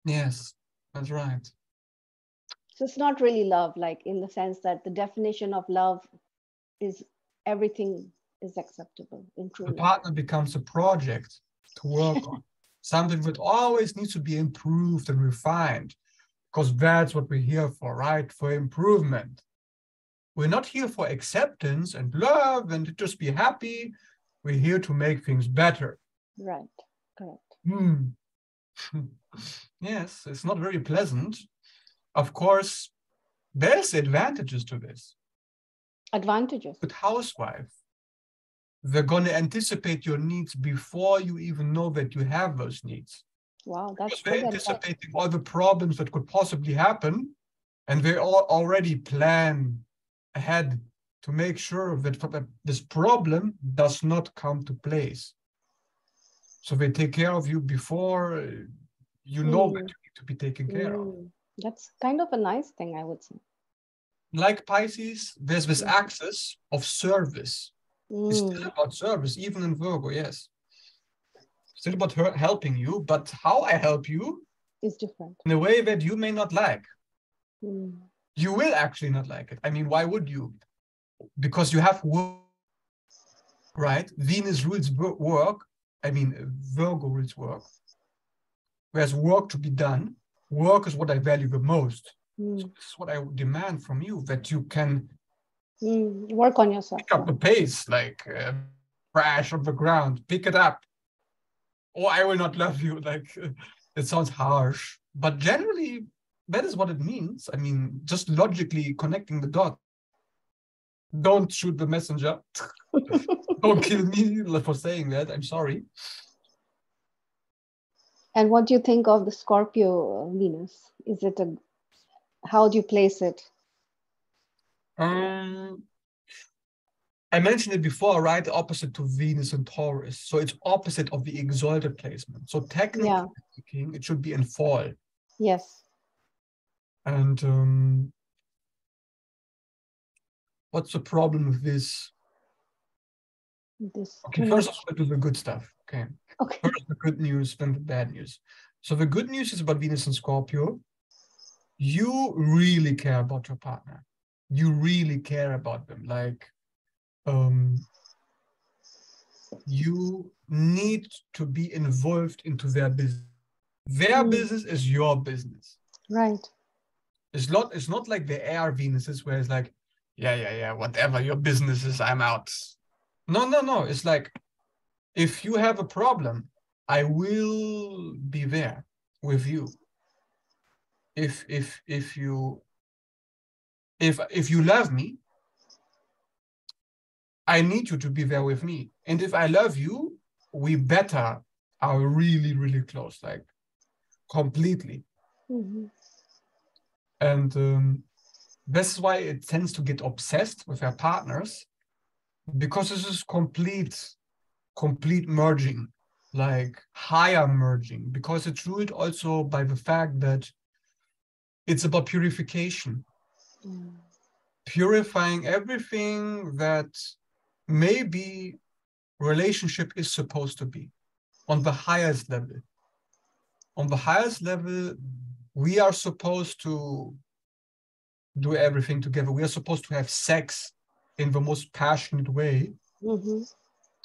Speaker 2: Yes, that's right.
Speaker 1: So it's not really love, like in the sense that the definition of love is everything is acceptable in true
Speaker 2: The
Speaker 1: love.
Speaker 2: partner becomes a project to work on, something that always needs to be improved and refined, because that's what we're here for, right? For improvement. We're not here for acceptance and love and to just be happy. We're here to make things better.
Speaker 1: Right, correct.
Speaker 2: Yes, it's not very pleasant. Of course, there's advantages to this.
Speaker 1: Advantages.
Speaker 2: But housewife, they're going to anticipate your needs before you even know that you have those needs.
Speaker 1: Wow, that's
Speaker 2: Because they're
Speaker 1: good advice.
Speaker 2: anticipating all the problems that could possibly happen, and they already plan ahead to make sure that this problem does not come to place. So they take care of you before you know that you need to be taken care of.
Speaker 1: That's kind of a nice thing, I would say.
Speaker 2: Like Pisces, there's this axis of service. It's still about service, even in Virgo, yes. Still about helping you, but how I help you
Speaker 1: is different.
Speaker 2: In a way that you may not like. You will actually not like it. I mean, why would you? Because you have work, right? Venus rules work. I mean, Virgo rules work. There's work to be done. Work is what I value the most. So this is what I demand from you, that you can
Speaker 1: work on yourself.
Speaker 2: Pick up the pace, like crash on the ground, pick it up. Or I will not love you. Like, it sounds harsh, but generally, that is what it means. I mean, just logically connecting the dots. Don't shoot the messenger. Don't kill me for saying that. I'm sorry.
Speaker 1: And what do you think of the Scorpio Venus? Is it how do you place it?
Speaker 2: I mentioned it before, right? Opposite to Venus and Taurus. So it's opposite of the exalted placement. So technically speaking, it should be in fall.
Speaker 1: Yes.
Speaker 2: And what's the problem with this? Okay, first I'll do the good stuff. Okay. First the good news, then the bad news. So the good news is about Venus and Scorpio. You really care about your partner. You really care about them. Like, you need to be involved into their business. Their business is your business.
Speaker 1: Right.
Speaker 2: It's not like the air Venuses where it's like, yeah, whatever your business is, I'm out. No. It's like, if you have a problem, I will be there with you. If you love me, I need you to be there with me. And if I love you, we better are really, really close, like completely. And this is why it tends to get obsessed with their partners, because this is complete merging, like higher merging, because it's ruled also by the fact that it's about purification. Purifying everything that maybe relationship is supposed to be on the highest level. On the highest level, we are supposed to do everything together. We are supposed to have sex in the most passionate way,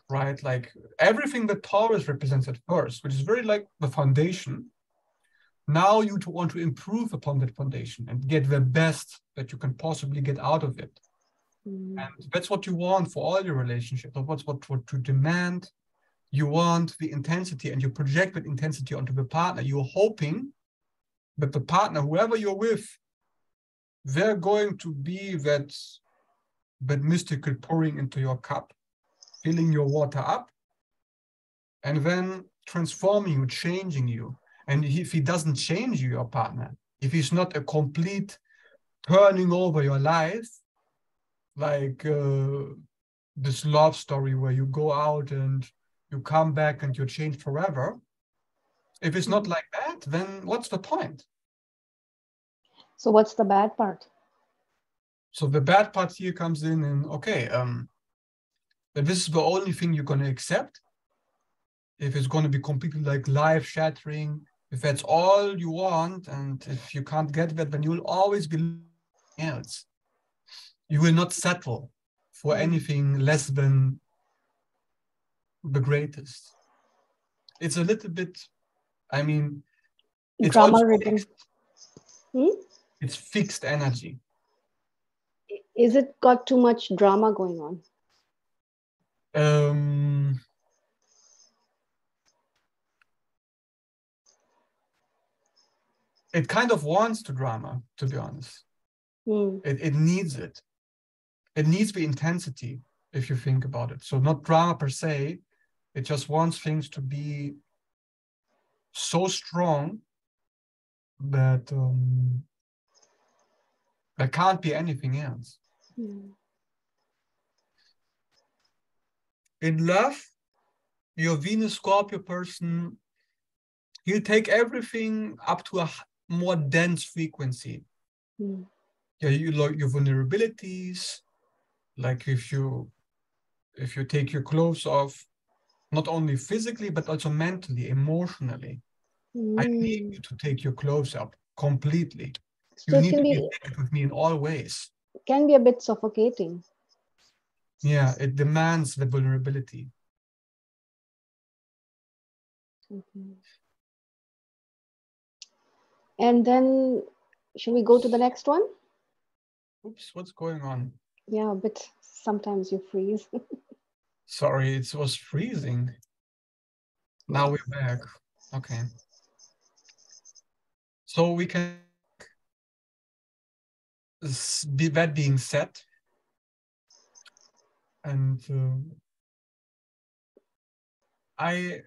Speaker 2: right? Like everything that Taurus represents at first, which is very like the foundation. Now you want to improve upon that foundation and get the best that you can possibly get out of it. And that's what you want for all your relationships. What you demand. You want the intensity, and you project that intensity onto the partner. You're hoping that the partner, whoever you're with, they're going to be that mystical pouring into your cup, filling your water up, and then transforming you, changing you. And if he doesn't change you, your partner, if he's not a complete turning over your life, like this love story where you go out and you come back and you're changed forever, if it's not like that, then what's the point?
Speaker 1: So what's the bad part?
Speaker 2: So the bad part here comes in, and okay, that this is the only thing you're going to accept, if it's going to be completely like life-shattering, if that's all you want, and if you can't get that, then you'll always be else. You will not settle for anything less than the greatest. It's a little bit, I mean, it's
Speaker 1: Drama
Speaker 2: also
Speaker 1: ridden.
Speaker 2: fixed. It's fixed energy.
Speaker 1: Is it got too much drama going on?
Speaker 2: It kind of wants to drama, to be honest. It needs it. It needs the intensity, if you think about it. So not drama per se, it just wants things to be so strong that there can't be anything else. In love, your Venus Scorpio person, he'll take everything up to a more dense frequency. Yeah, you like your vulnerabilities, like if you take your clothes off, not only physically but also mentally, emotionally. I need you to take your clothes up completely.
Speaker 1: So
Speaker 2: You
Speaker 1: it
Speaker 2: need
Speaker 1: can
Speaker 2: to be
Speaker 1: be
Speaker 2: naked with me in all ways.
Speaker 1: can be a bit suffocating.
Speaker 2: Yeah, it demands the vulnerability.
Speaker 1: And then, should we go to the next one?
Speaker 2: Oops, what's going on?
Speaker 1: Yeah, but sometimes you freeze.
Speaker 2: Sorry, it was freezing. Now we're back. Okay. So we can, that being said, and I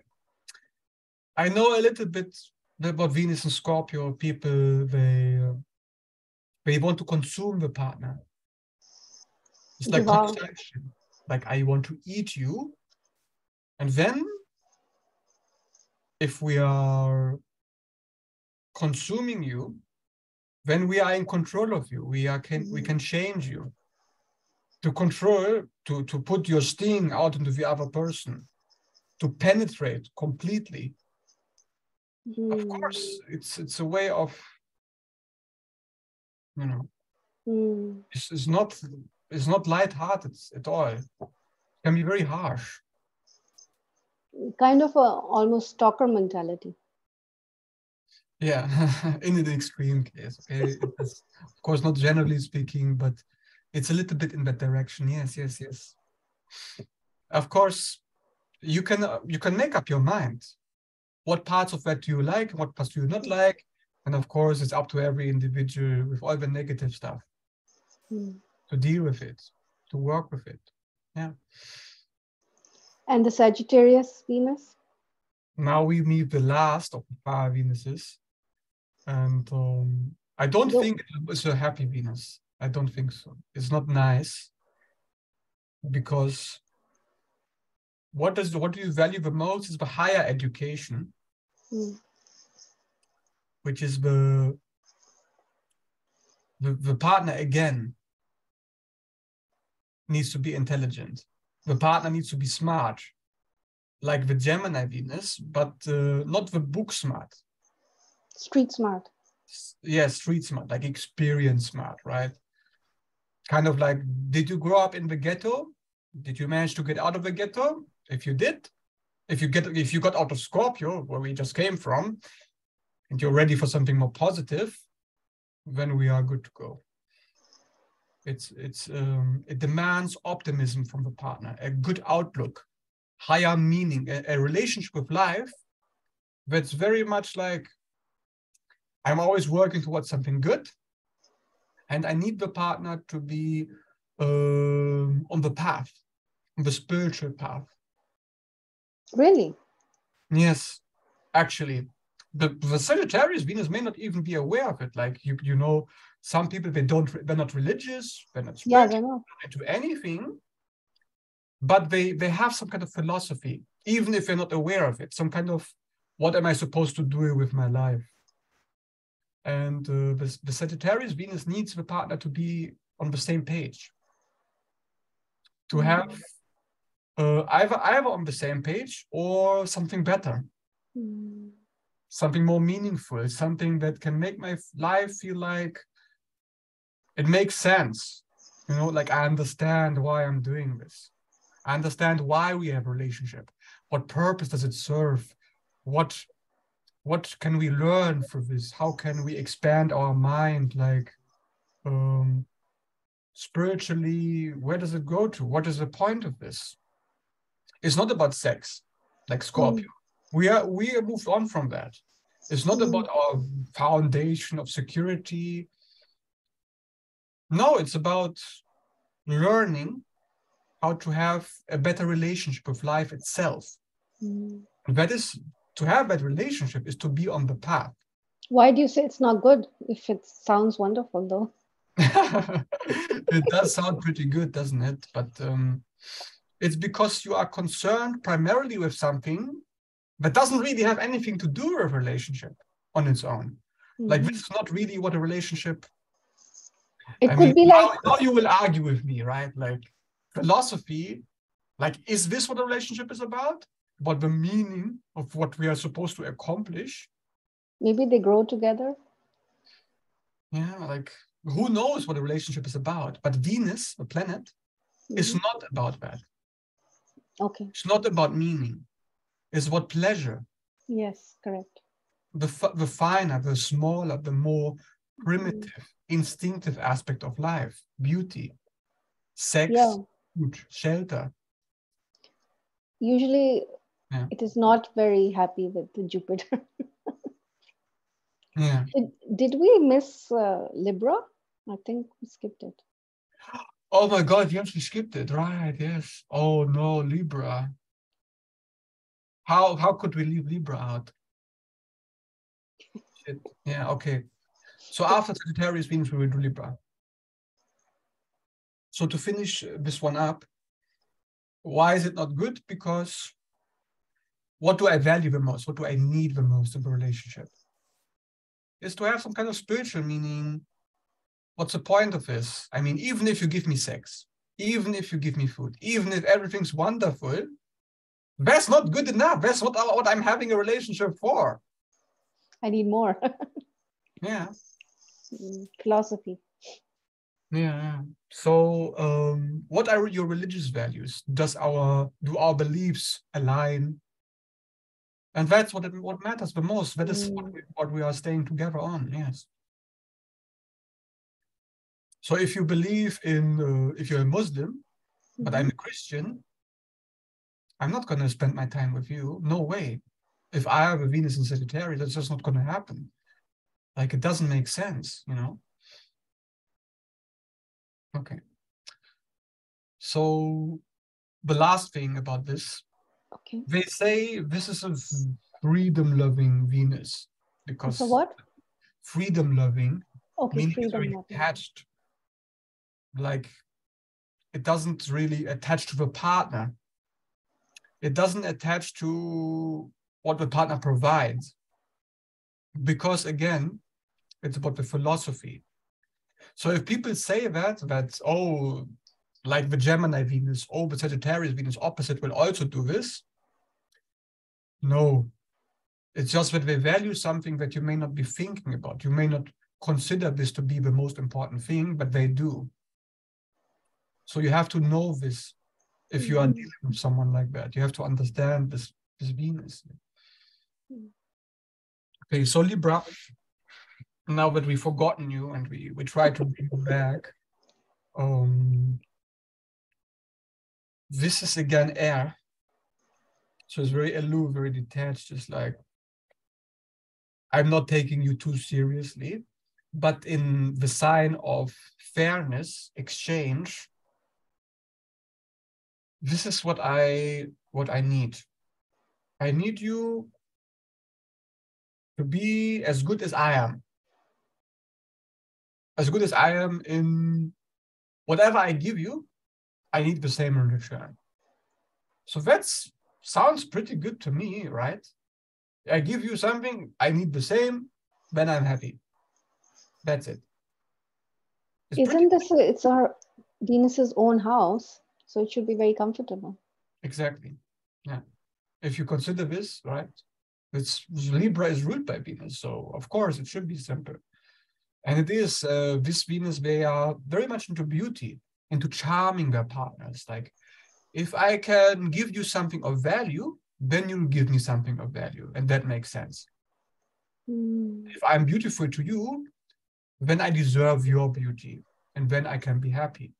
Speaker 2: know a little bit about Venus and Scorpio people. They want to consume the partner. It's like consumption. Like, I want to eat you. And then if we are consuming you, then we are in control of you. We can change you. To control, to put your sting out into the other person, to penetrate completely. Of course, it's a way of, it's not lighthearted at all. It can be very harsh.
Speaker 1: Kind of a almost stalker mentality.
Speaker 2: Yeah, in an extreme case. Okay, it is, of course, not generally speaking, but it's a little bit in that direction. Yes. Of course, you can make up your mind. What parts of that do you like? What parts do you not like? And of course, it's up to every individual with all the negative stuff to deal with it, to work with it. Yeah.
Speaker 1: And the Sagittarius Venus?
Speaker 2: Now we meet the last of the fire Venuses. And I don't think it's a happy Venus. I don't think so. It's not nice because what do you value the most is the higher education, which is the partner again needs to be intelligent. The partner needs to be smart, like the Gemini Venus, but not the book smart.
Speaker 1: Street smart.
Speaker 2: Yeah, street smart, like experience smart, right? Kind of like, did you grow up in the ghetto? Did you manage to get out of the ghetto? If you did, if you got out of Scorpio, where we just came from, and you're ready for something more positive, then we are good to go. It demands optimism from the partner, a good outlook, higher meaning, a relationship with life that's very much like, I'm always working towards something good, and I need the partner to be on the path, on the spiritual path.
Speaker 1: Really?
Speaker 2: Yes, actually. The Sagittarius Venus may not even be aware of it. Like, you know, some people, they're not religious, they're not spiritual, they're not into anything, but they have some kind of philosophy, even if they're not aware of it, some kind of, what am I supposed to do with my life? And the Sagittarius Venus needs the partner to be on the same page, to have either on the same page or something better, something more meaningful, something that can make my life feel like it makes sense. You know, like I understand why I'm doing this. I understand why we have a relationship. What purpose does it serve? What can we learn from this? How can we expand our mind? Like spiritually, where does it go to? What is the point of this? It's not about sex, like Scorpio. We are moved on from that. It's not about our foundation of security. No, it's about learning how to have a better relationship with life itself. That is, to have that relationship is to be on the path.
Speaker 1: Why do you say it's not good if it sounds wonderful though?
Speaker 2: It does sound pretty good, doesn't it? But it's because you are concerned primarily with something that doesn't really have anything to do with a relationship on its own. Like this is not really what a relationship.
Speaker 1: It could be like
Speaker 2: now you will argue with me, right? Like philosophy, like is this what a relationship is about? About the meaning of what we are supposed to accomplish?
Speaker 1: Maybe they grow together.
Speaker 2: Yeah, like who knows what a relationship is about? But Venus, the planet, is not about that.
Speaker 1: Okay.
Speaker 2: It's not about meaning. It's about pleasure.
Speaker 1: Yes, correct.
Speaker 2: The finer, the smaller, the more primitive, instinctive aspect of life, beauty, sex, food, shelter.
Speaker 1: Usually it is not very happy with the Jupiter.
Speaker 2: Yeah.
Speaker 1: Did we miss Libra? I think we skipped it.
Speaker 2: Oh my God, yes, we skipped it. Right, yes. Oh no, Libra. How could we leave Libra out? Shit. Yeah, okay. So after Sagittarius, Venus, we will do Libra. So to finish this one up, why is it not good? Because what do I value the most? What do I need the most in the relationship? Is to have some kind of spiritual meaning. What's the point of this? I mean, even if you give me sex, even if you give me food, even if everything's wonderful, that's not good enough. That's not what I'm having a relationship for.
Speaker 1: I need more.
Speaker 2: Yeah.
Speaker 1: Philosophy.
Speaker 2: Yeah. So what are your religious values? Do our beliefs align? And that's what matters the most. That is what we are staying together on. Yes. So if you believe in, if you're a Muslim, but I'm a Christian, I'm not going to spend my time with you. No way. If I have a Venus in Sagittarius, that's just not going to happen. Like, it doesn't make sense, you know? Okay. So the last thing about this, they say this is a freedom-loving Venus because
Speaker 1: so what?
Speaker 2: Freedom-loving, meaning it's very
Speaker 1: freedom-loving.
Speaker 2: attached. Like, it doesn't really attach to the partner. It doesn't attach to what the partner provides. Because again, it's about the philosophy. So if people say that, oh, like the Gemini Venus, oh, the Sagittarius Venus opposite will also do this. No, it's just that they value something that you may not be thinking about. You may not consider this to be the most important thing, but they do. So you have to know this if you are dealing with someone like that. You have to understand this Venus. Okay, so Libra, now that we've forgotten you and we try to bring you back, this is again air. So it's very aloof, very detached. It's like, I'm not taking you too seriously, but in the sign of fairness, exchange, this is what I need. I need you to be as good as I am. As good as I am in whatever I give you, I need the same in return. So that sounds pretty good to me, right? I give you something, I need the same, then I'm happy. That's it.
Speaker 1: Isn't this, it's our Venus's own house, so it should be very comfortable.
Speaker 2: Exactly. Yeah. If you consider this, right? It's Libra is ruled by Venus, so of course it should be simple. And it is this Venus, they are very much into beauty, into charming their partners. Like, if I can give you something of value, then you'll give me something of value. And that makes sense. If I'm beautiful to you, then I deserve your beauty. And then I can be happy.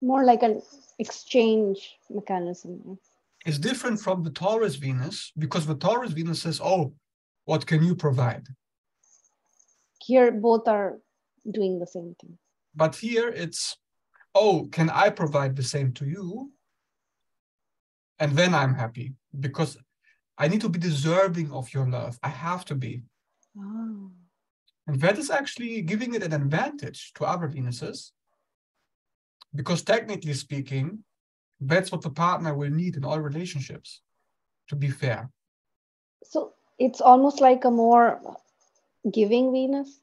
Speaker 1: More like an exchange mechanism.
Speaker 2: It's different from the Taurus Venus, because the Taurus Venus says, oh, what can you provide?
Speaker 1: Here, both are doing the same thing.
Speaker 2: But here it's, oh, can I provide the same to you? And then I'm happy, because I need to be deserving of your love. I have to be.
Speaker 1: Oh.
Speaker 2: And that is actually giving it an advantage to other Venuses, because technically speaking, that's what the partner will need in all relationships, to be fair.
Speaker 1: So it's almost like a more giving Venus?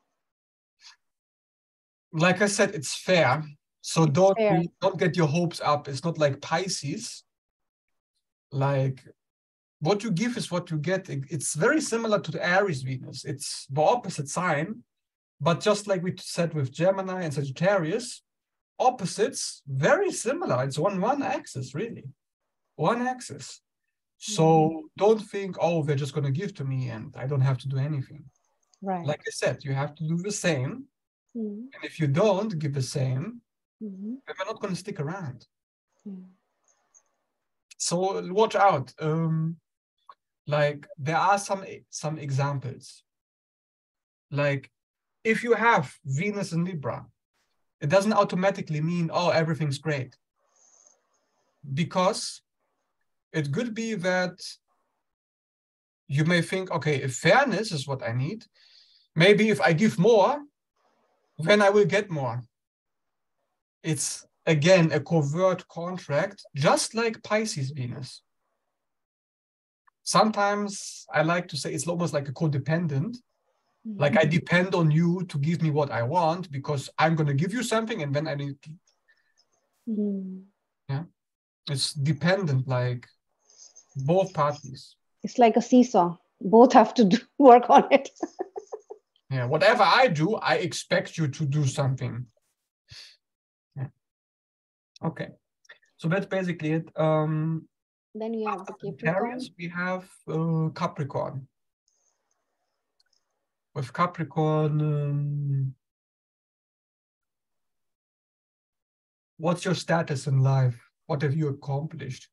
Speaker 2: Like I said, it's fair. So
Speaker 1: It's
Speaker 2: don't
Speaker 1: fair.
Speaker 2: get your hopes up. It's not like Pisces. Like, what you give is what you get. It's very similar to the Aries Venus. It's the opposite sign, but just like we said with Gemini and Sagittarius, opposites, very similar. It's on one axis, really. One axis. So don't think, oh, they're just going to give to me and I don't have to do anything.
Speaker 1: Right.
Speaker 2: Like I said, you have to do the same.
Speaker 1: Mm-hmm.
Speaker 2: And if you don't give the same,
Speaker 1: Mm-hmm.
Speaker 2: then they're not going to stick around.
Speaker 1: Mm.
Speaker 2: So watch out. Like, there are some examples. Like, if you have Venus in Libra, it doesn't automatically mean, oh, everything's great. Because it could be that you may think, okay, if fairness is what I need, maybe if I give more, then I will get more. It's, again, a covert contract, just like Pisces Venus. Sometimes I like to say it's almost like a codependent. Like, I depend on you to give me what I want because I'm going to give you something and then I need to. Yeah. It's dependent, like both parties.
Speaker 1: It's like a seesaw. Both have to work on it.
Speaker 2: Yeah. Whatever I do, I expect you to do something. Yeah. Okay. So that's basically it.
Speaker 1: Then you have the Capricorn.
Speaker 2: We have Capricorn. With Capricorn, what's your status in life? What have you accomplished?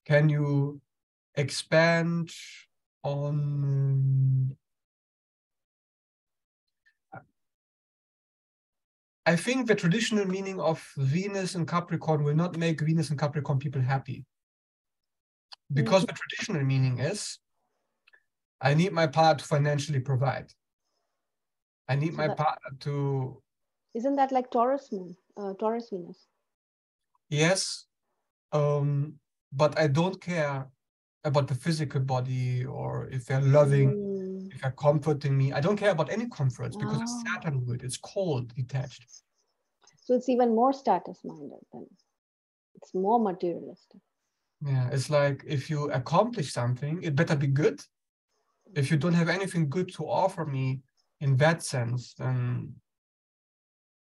Speaker 2: Can you expand on... I think the traditional meaning of Venus and Capricorn will not make Venus and Capricorn people happy. Because the traditional meaning is, I need my partner to financially provide. I need my partner to...
Speaker 1: Isn't that like Taurus moon, Taurus Venus?
Speaker 2: Yes, but I don't care about the physical body or if they're loving, if they're comforting me. I don't care about any comforts because it's Saturn wood. It's cold, detached.
Speaker 1: So it's even more status-minded then. It's more materialistic.
Speaker 2: Yeah, it's like if you accomplish something, it better be good. If you don't have anything good to offer me in that sense, then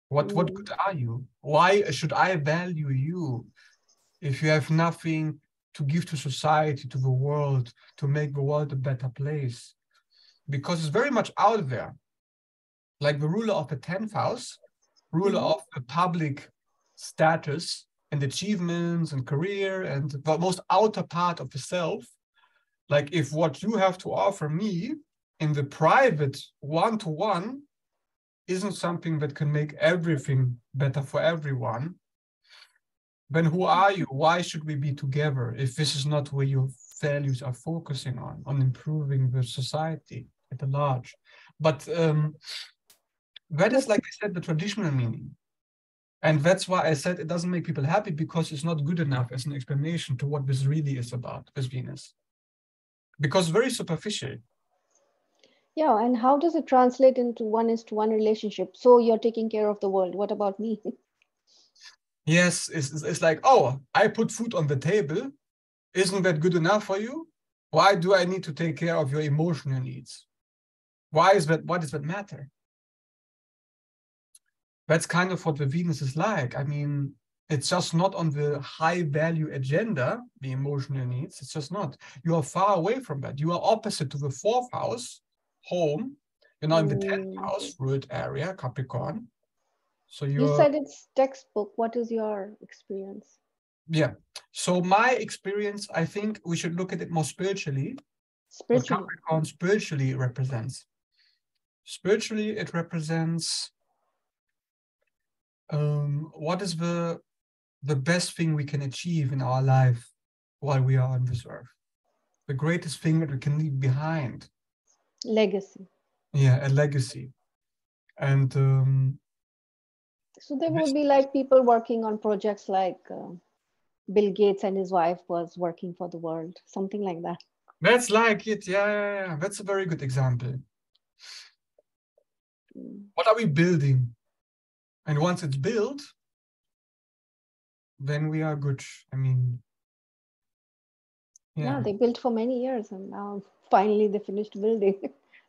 Speaker 2: what good are you? Why should I value you if you have nothing to give to society, to the world, to make the world a better place? Because it's very much out there. Like the ruler of the 10th house, ruler of the public status and achievements and career and the most outer part of the self. Like, if what you have to offer me in the private one-to-one isn't something that can make everything better for everyone, then who are you? Why should we be together if this is not where your values are focusing on improving the society at large? But that is, like I said, the traditional meaning. And that's why I said it doesn't make people happy, because it's not good enough as an explanation to what this really is about, this Venus. Because very superficial.
Speaker 1: Yeah, and how does it translate into one-is-to-one relationship? So you're taking care of the world. What about me?
Speaker 2: Yes, it's like, oh, I put food on the table. Isn't that good enough for you? Why do I need to take care of your emotional needs? Why is that? What does that matter? That's kind of what the Venus is like. I mean, it's just not on the high value agenda, the emotional needs. It's just not. You are far away from that. You are opposite to the fourth house, home. You're now in the 10th
Speaker 1: Mm.
Speaker 2: house, root area, Capricorn. So
Speaker 1: You
Speaker 2: you're,
Speaker 1: said it's textbook. What is your experience?
Speaker 2: yeah. So my experience, I think we should look at it more spiritually. What
Speaker 1: Spiritually.
Speaker 2: Capricorn spiritually represents. Spiritually, it represents what is the best thing we can achieve in our life while we are on this earth. The greatest thing that we can leave behind.
Speaker 1: Legacy.
Speaker 2: Yeah, a legacy. And
Speaker 1: So there
Speaker 2: this,
Speaker 1: would be like people working on projects like Bill Gates and his wife was working for the world, something like that.
Speaker 2: that's like it. Yeah. That's a very good example.
Speaker 1: Mm.
Speaker 2: What are we building? And once it's built, then we are good. I mean,
Speaker 1: Yeah,
Speaker 2: yeah.
Speaker 1: they built for many years and now finally they finished building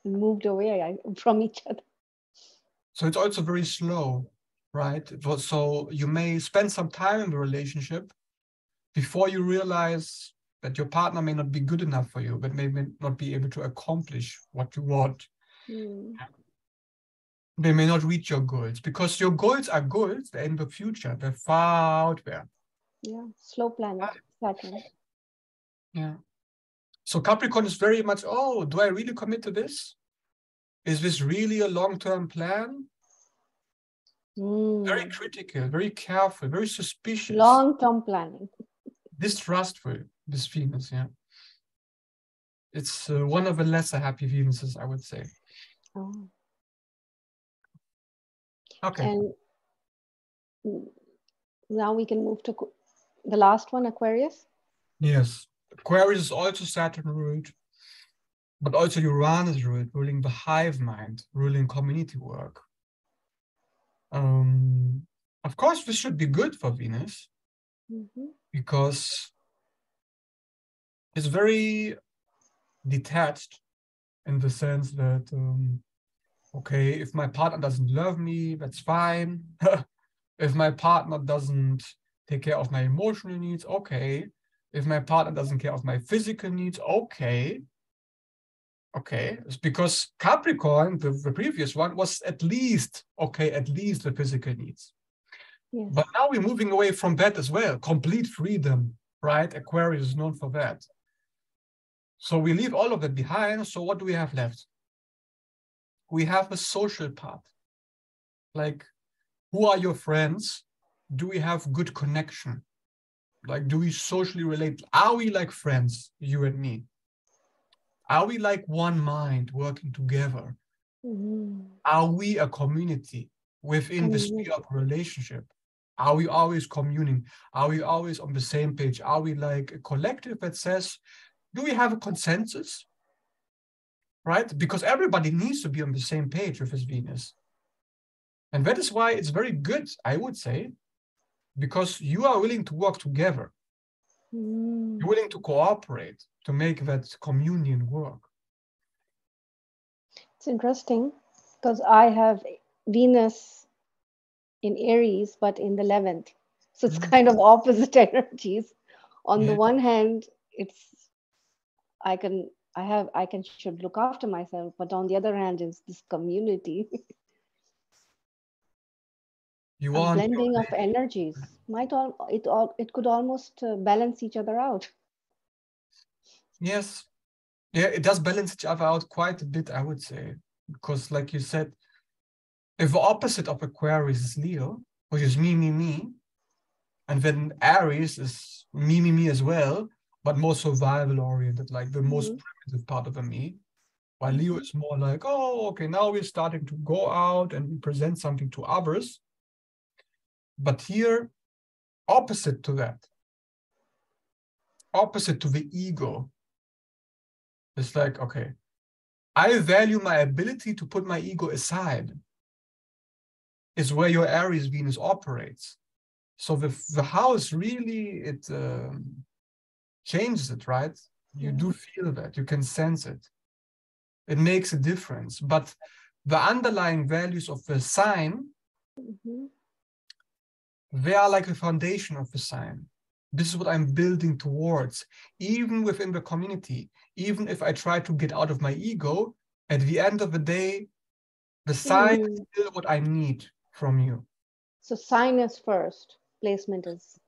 Speaker 1: and moved away from each other.
Speaker 2: So it's also very slow, right? So you may spend some time in the relationship before you realize that your partner may not be good enough for you, but may not be able to accomplish what you want.
Speaker 1: Mm.
Speaker 2: They may not reach your goals because your goals are goals. They're in the future. They're far out there.
Speaker 1: Yeah, slow planet, Saturn.
Speaker 2: Yeah. So Capricorn is very much, oh, do I really commit to this? Is this really a long-term plan? Very
Speaker 1: Mm.
Speaker 2: critical, very careful, very suspicious,
Speaker 1: Long-term planning.
Speaker 2: distrustful, this Venus, yeah. It's one of the lesser happy Venuses, I would say.
Speaker 1: Oh.
Speaker 2: Okay.
Speaker 1: And now we can move to the last one, Aquarius.
Speaker 2: Yes. Aquarius is also Saturn ruled, but also Uranus ruled, ruling the hive mind, ruling community work. Of course, this should be good for Venus
Speaker 1: Mm-hmm.
Speaker 2: because it's very detached in the sense that, okay, if my partner doesn't love me, that's fine. If my partner doesn't take care of my emotional needs, okay. If my partner doesn't care of my physical needs, okay. Okay, it's because Capricorn, the previous one, was at least, okay, at least the physical needs.
Speaker 1: Yes.
Speaker 2: But now we're moving away from that as well. Complete freedom, right? Aquarius is known for that. So we leave all of that behind. So what do we have left? We have a social part. Like, who are your friends? Do we have good connection? Like, do we socially relate? Are we like friends, you and me? Are we like one mind working together?
Speaker 1: Mm-hmm.
Speaker 2: Are we a community within the sphere of relationship? Are we always communing? Are we always on the same page? Are we like a collective that says, do we have a consensus? Right? Because everybody needs to be on the same page with his Venus. And that is why it's very good, I would say, because you are willing to work together.
Speaker 1: Mm-hmm.
Speaker 2: You're willing to cooperate to make that communion work.
Speaker 1: It's interesting because I have Venus in Aries, but in the 11th. So it's kind of opposite energies. On the
Speaker 2: Yeah.
Speaker 1: one hand, it's I can should look after myself, but on the other hand is this community.
Speaker 2: You
Speaker 1: A
Speaker 2: want
Speaker 1: blending of energies it could almost balance each other out.
Speaker 2: yes. Yeah, it does balance each other out quite a bit, I would say. Because like you said, if the opposite of Aquarius is Leo, which is me, and then Aries is me as well, but more survival oriented, like the most
Speaker 1: Mhm.
Speaker 2: primitive part of a me. While Leo
Speaker 1: Mhm.
Speaker 2: is more like, oh, okay, now we're starting to go out and we present something to others. But here, opposite to that, opposite to the ego, it's like, okay, I value my ability to put my ego aside, is where your Aries Venus operates. So the house really, it changes it, right? You do feel that, you can sense it. It makes a difference. But the underlying values of the sign, they are like the foundation of the sign. This is what I'm building towards, even within the community. Even if I try to get out of my ego, at the end of the day, the sign is still what I need from you.
Speaker 1: So sign is first, placement is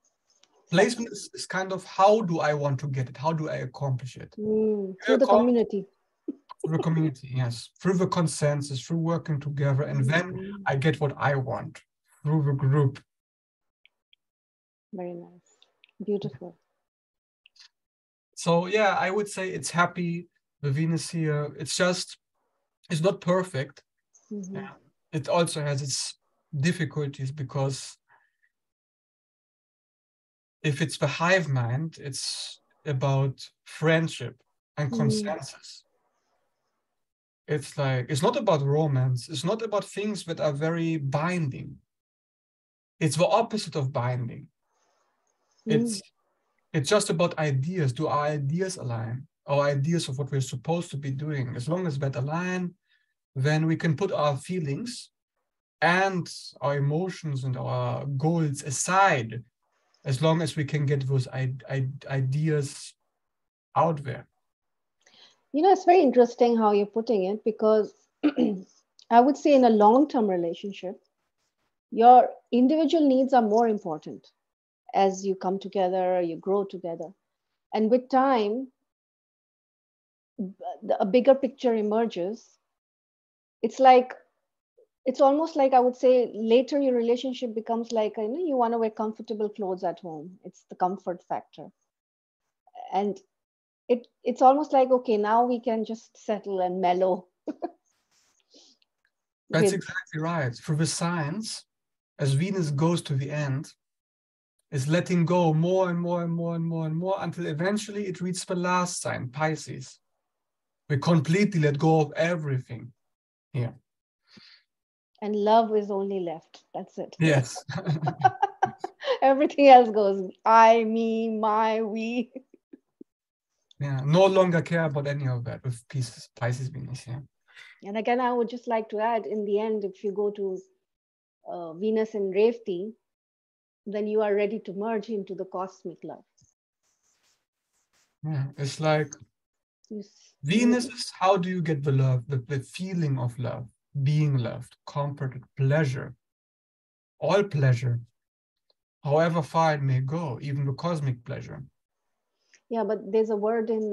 Speaker 2: Placement is kind of, how do I want to get it? How do I accomplish it?
Speaker 1: through the community.
Speaker 2: Through the community, yes. Through the consensus, through working together. And then I get what I want through the group.
Speaker 1: Very nice. Beautiful.
Speaker 2: So yeah, I would say it's happy. The Venus here, it's not perfect. Yeah. It also has its difficulties, because if it's the hive mind, it's about friendship and consensus. It's like, it's not about romance. It's not about things that are very binding. It's the opposite of binding. It's just about ideas. Do our ideas align? Our ideas of what we're supposed to be doing. As long as that align, then we can put our feelings and our emotions and our goals aside, as long as we can get those ideas out there.
Speaker 1: You know, it's very interesting how you're putting it, because I would say in a long-term relationship, your individual needs are more important as you come together, you grow together. And with time, a bigger picture emerges. It's almost like, I would say, later your relationship becomes like, you want to wear comfortable clothes at home. It's the comfort factor. And it's almost like, okay, now we can just settle and mellow.
Speaker 2: That's exactly right. For the signs, as Venus goes to the end, is letting go more and more and more and more and more, until eventually it reaches the last sign, Pisces. We completely let go of everything here.
Speaker 1: And love is only left. That's it.
Speaker 2: Yes.
Speaker 1: Everything else goes I, me, my, we.
Speaker 2: Yeah, no longer care about any of that with Pisces Venus. Yeah.
Speaker 1: And again, I would just like to add, in the end, if you go to Venus and Revati, then you are ready to merge into the cosmic love.
Speaker 2: Yeah, it's like Venus is, how do you get the love, the feeling of love, being loved, comforted, pleasure, all pleasure, however far it may go, even the cosmic pleasure.
Speaker 1: Yeah, but there's a word in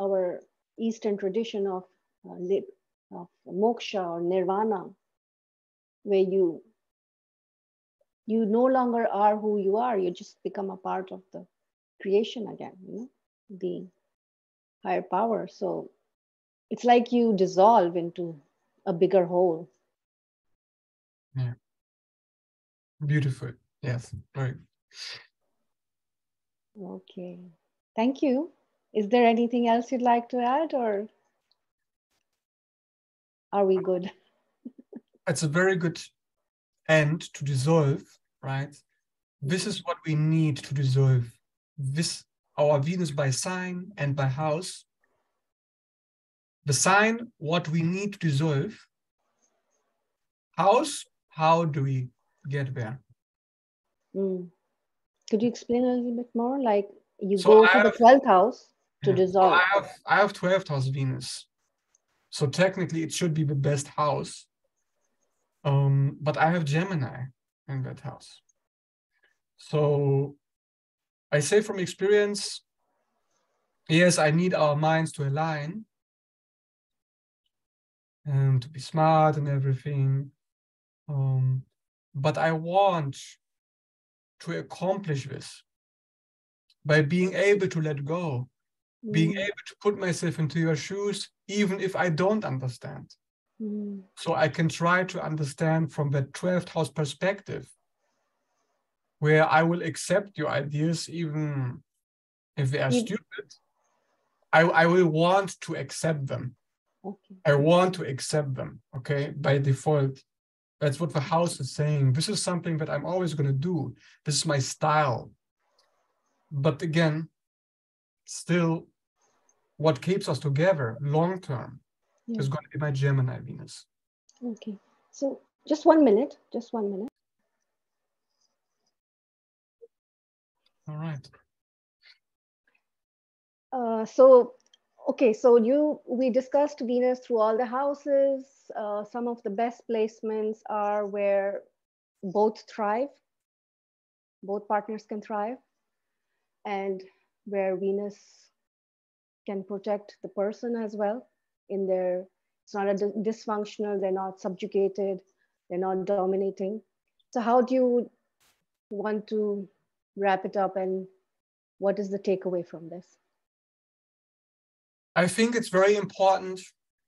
Speaker 1: our Eastern tradition of moksha or nirvana, where you no longer are who you are. You just become a part of the creation again, the higher power. So it's like you dissolve into a bigger whole.
Speaker 2: Yeah. Beautiful. Yes. Right.
Speaker 1: Okay. Thank you. Is there anything else you'd like to add, or are we good?
Speaker 2: It's a very good end to dissolve, right? This is what we need to dissolve. This, our Venus by sign and by house. The sign, what we need to dissolve. House, how do we get there?
Speaker 1: Could you explain a little bit more? Like, you go to the 12th house to dissolve.
Speaker 2: I have 12th house Venus. So technically it should be the best house. But I have Gemini in that house. So I say from experience, yes, I need our minds to align and to be smart and everything. But I want to accomplish this by being able to let go, being able to put myself into your shoes, even if I don't understand. So I can try to understand from that 12th house perspective, where I will accept your ideas, even if they are stupid. I will want to accept them. Okay. I want to accept them, okay, by default. That's what the house is saying. This is something that I'm always going to do. This is my style. But again, still, what keeps us together long term is going to be my Gemini Venus.
Speaker 1: Okay. So just 1 minute. Just 1 minute.
Speaker 2: All right.
Speaker 1: Okay, so we discussed Venus through all the houses. Some of the best placements are where both thrive, both partners can thrive, and where Venus can protect the person as well in their, it's not a dysfunctional, they're not subjugated, they're not dominating. So how do you want to wrap it up, and what is the takeaway from this?
Speaker 2: I think it's very important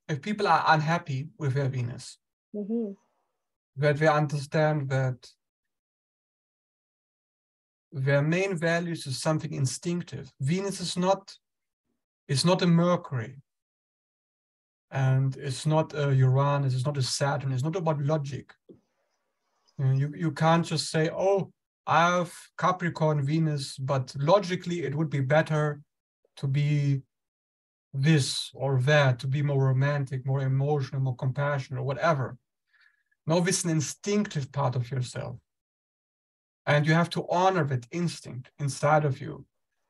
Speaker 2: if people are unhappy with their Venus, that they understand that their main values is something instinctive. Venus is not a Mercury, and it's not a Uranus, it's not a Saturn, it's not about logic. You can't just say, oh, I have Capricorn Venus, but logically it would be better to be this or that, to be more romantic, more emotional, more compassionate, or whatever. No, this is an instinctive part of yourself. And you have to honor that instinct inside of you,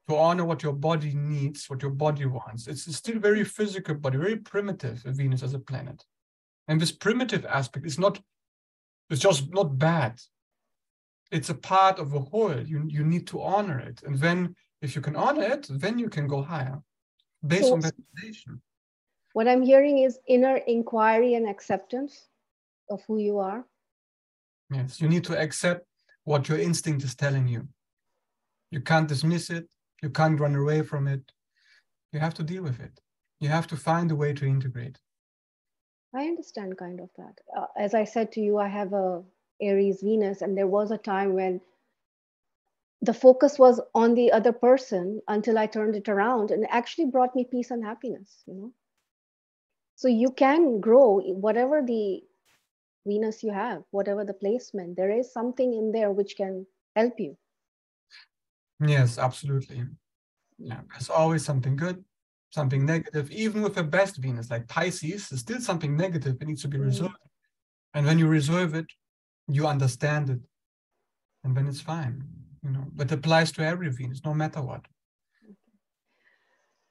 Speaker 2: to honor what your body needs, what your body wants. It's still very physical, but very primitive, Venus as a planet. And this primitive aspect is it's just not bad. It's a part of a whole. You need to honor it. And then if you can honor it, then you can go higher based on that foundation.
Speaker 1: What I'm hearing is inner inquiry and acceptance of who you are.
Speaker 2: Yes, you need to accept what your instinct is telling you. You can't dismiss it. You can't run away from it. You have to deal with it. You have to find a way to integrate.
Speaker 1: I understand kind of that. As I said to you, I have a Aries Venus, and there was a time when the focus was on the other person until I turned it around, and it actually brought me peace and happiness, So you can grow whatever the Venus you have, whatever the placement, there is something in there which can help you.
Speaker 2: Yes, absolutely. Yeah, there's always something good, something negative. Even with the best Venus, like Pisces, there's still something negative. It needs to be resolved. And when you resolve it, you understand it. And then it's fine. But it applies to every Venus, no matter what.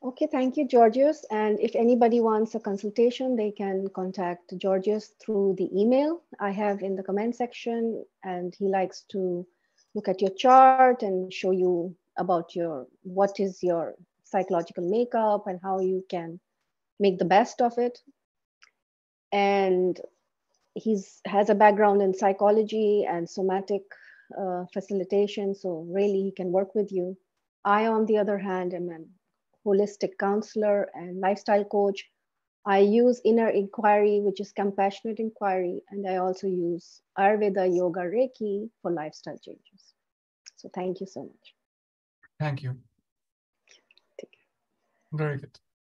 Speaker 1: Okay, thank you, Georgios. And if anybody wants a consultation, they can contact Georgios through the email I have in the comment section. And he likes to look at your chart and show you about what is your psychological makeup and how you can make the best of it. And he has a background in psychology and somatic facilitation, so really he can work with you. I, on the other hand, am an holistic counselor and lifestyle coach. I use inner inquiry, which is compassionate inquiry, and I also use Ayurveda, yoga, Reiki for lifestyle changes. So thank you so much.
Speaker 2: Thank you.
Speaker 1: Take care.
Speaker 2: Very good.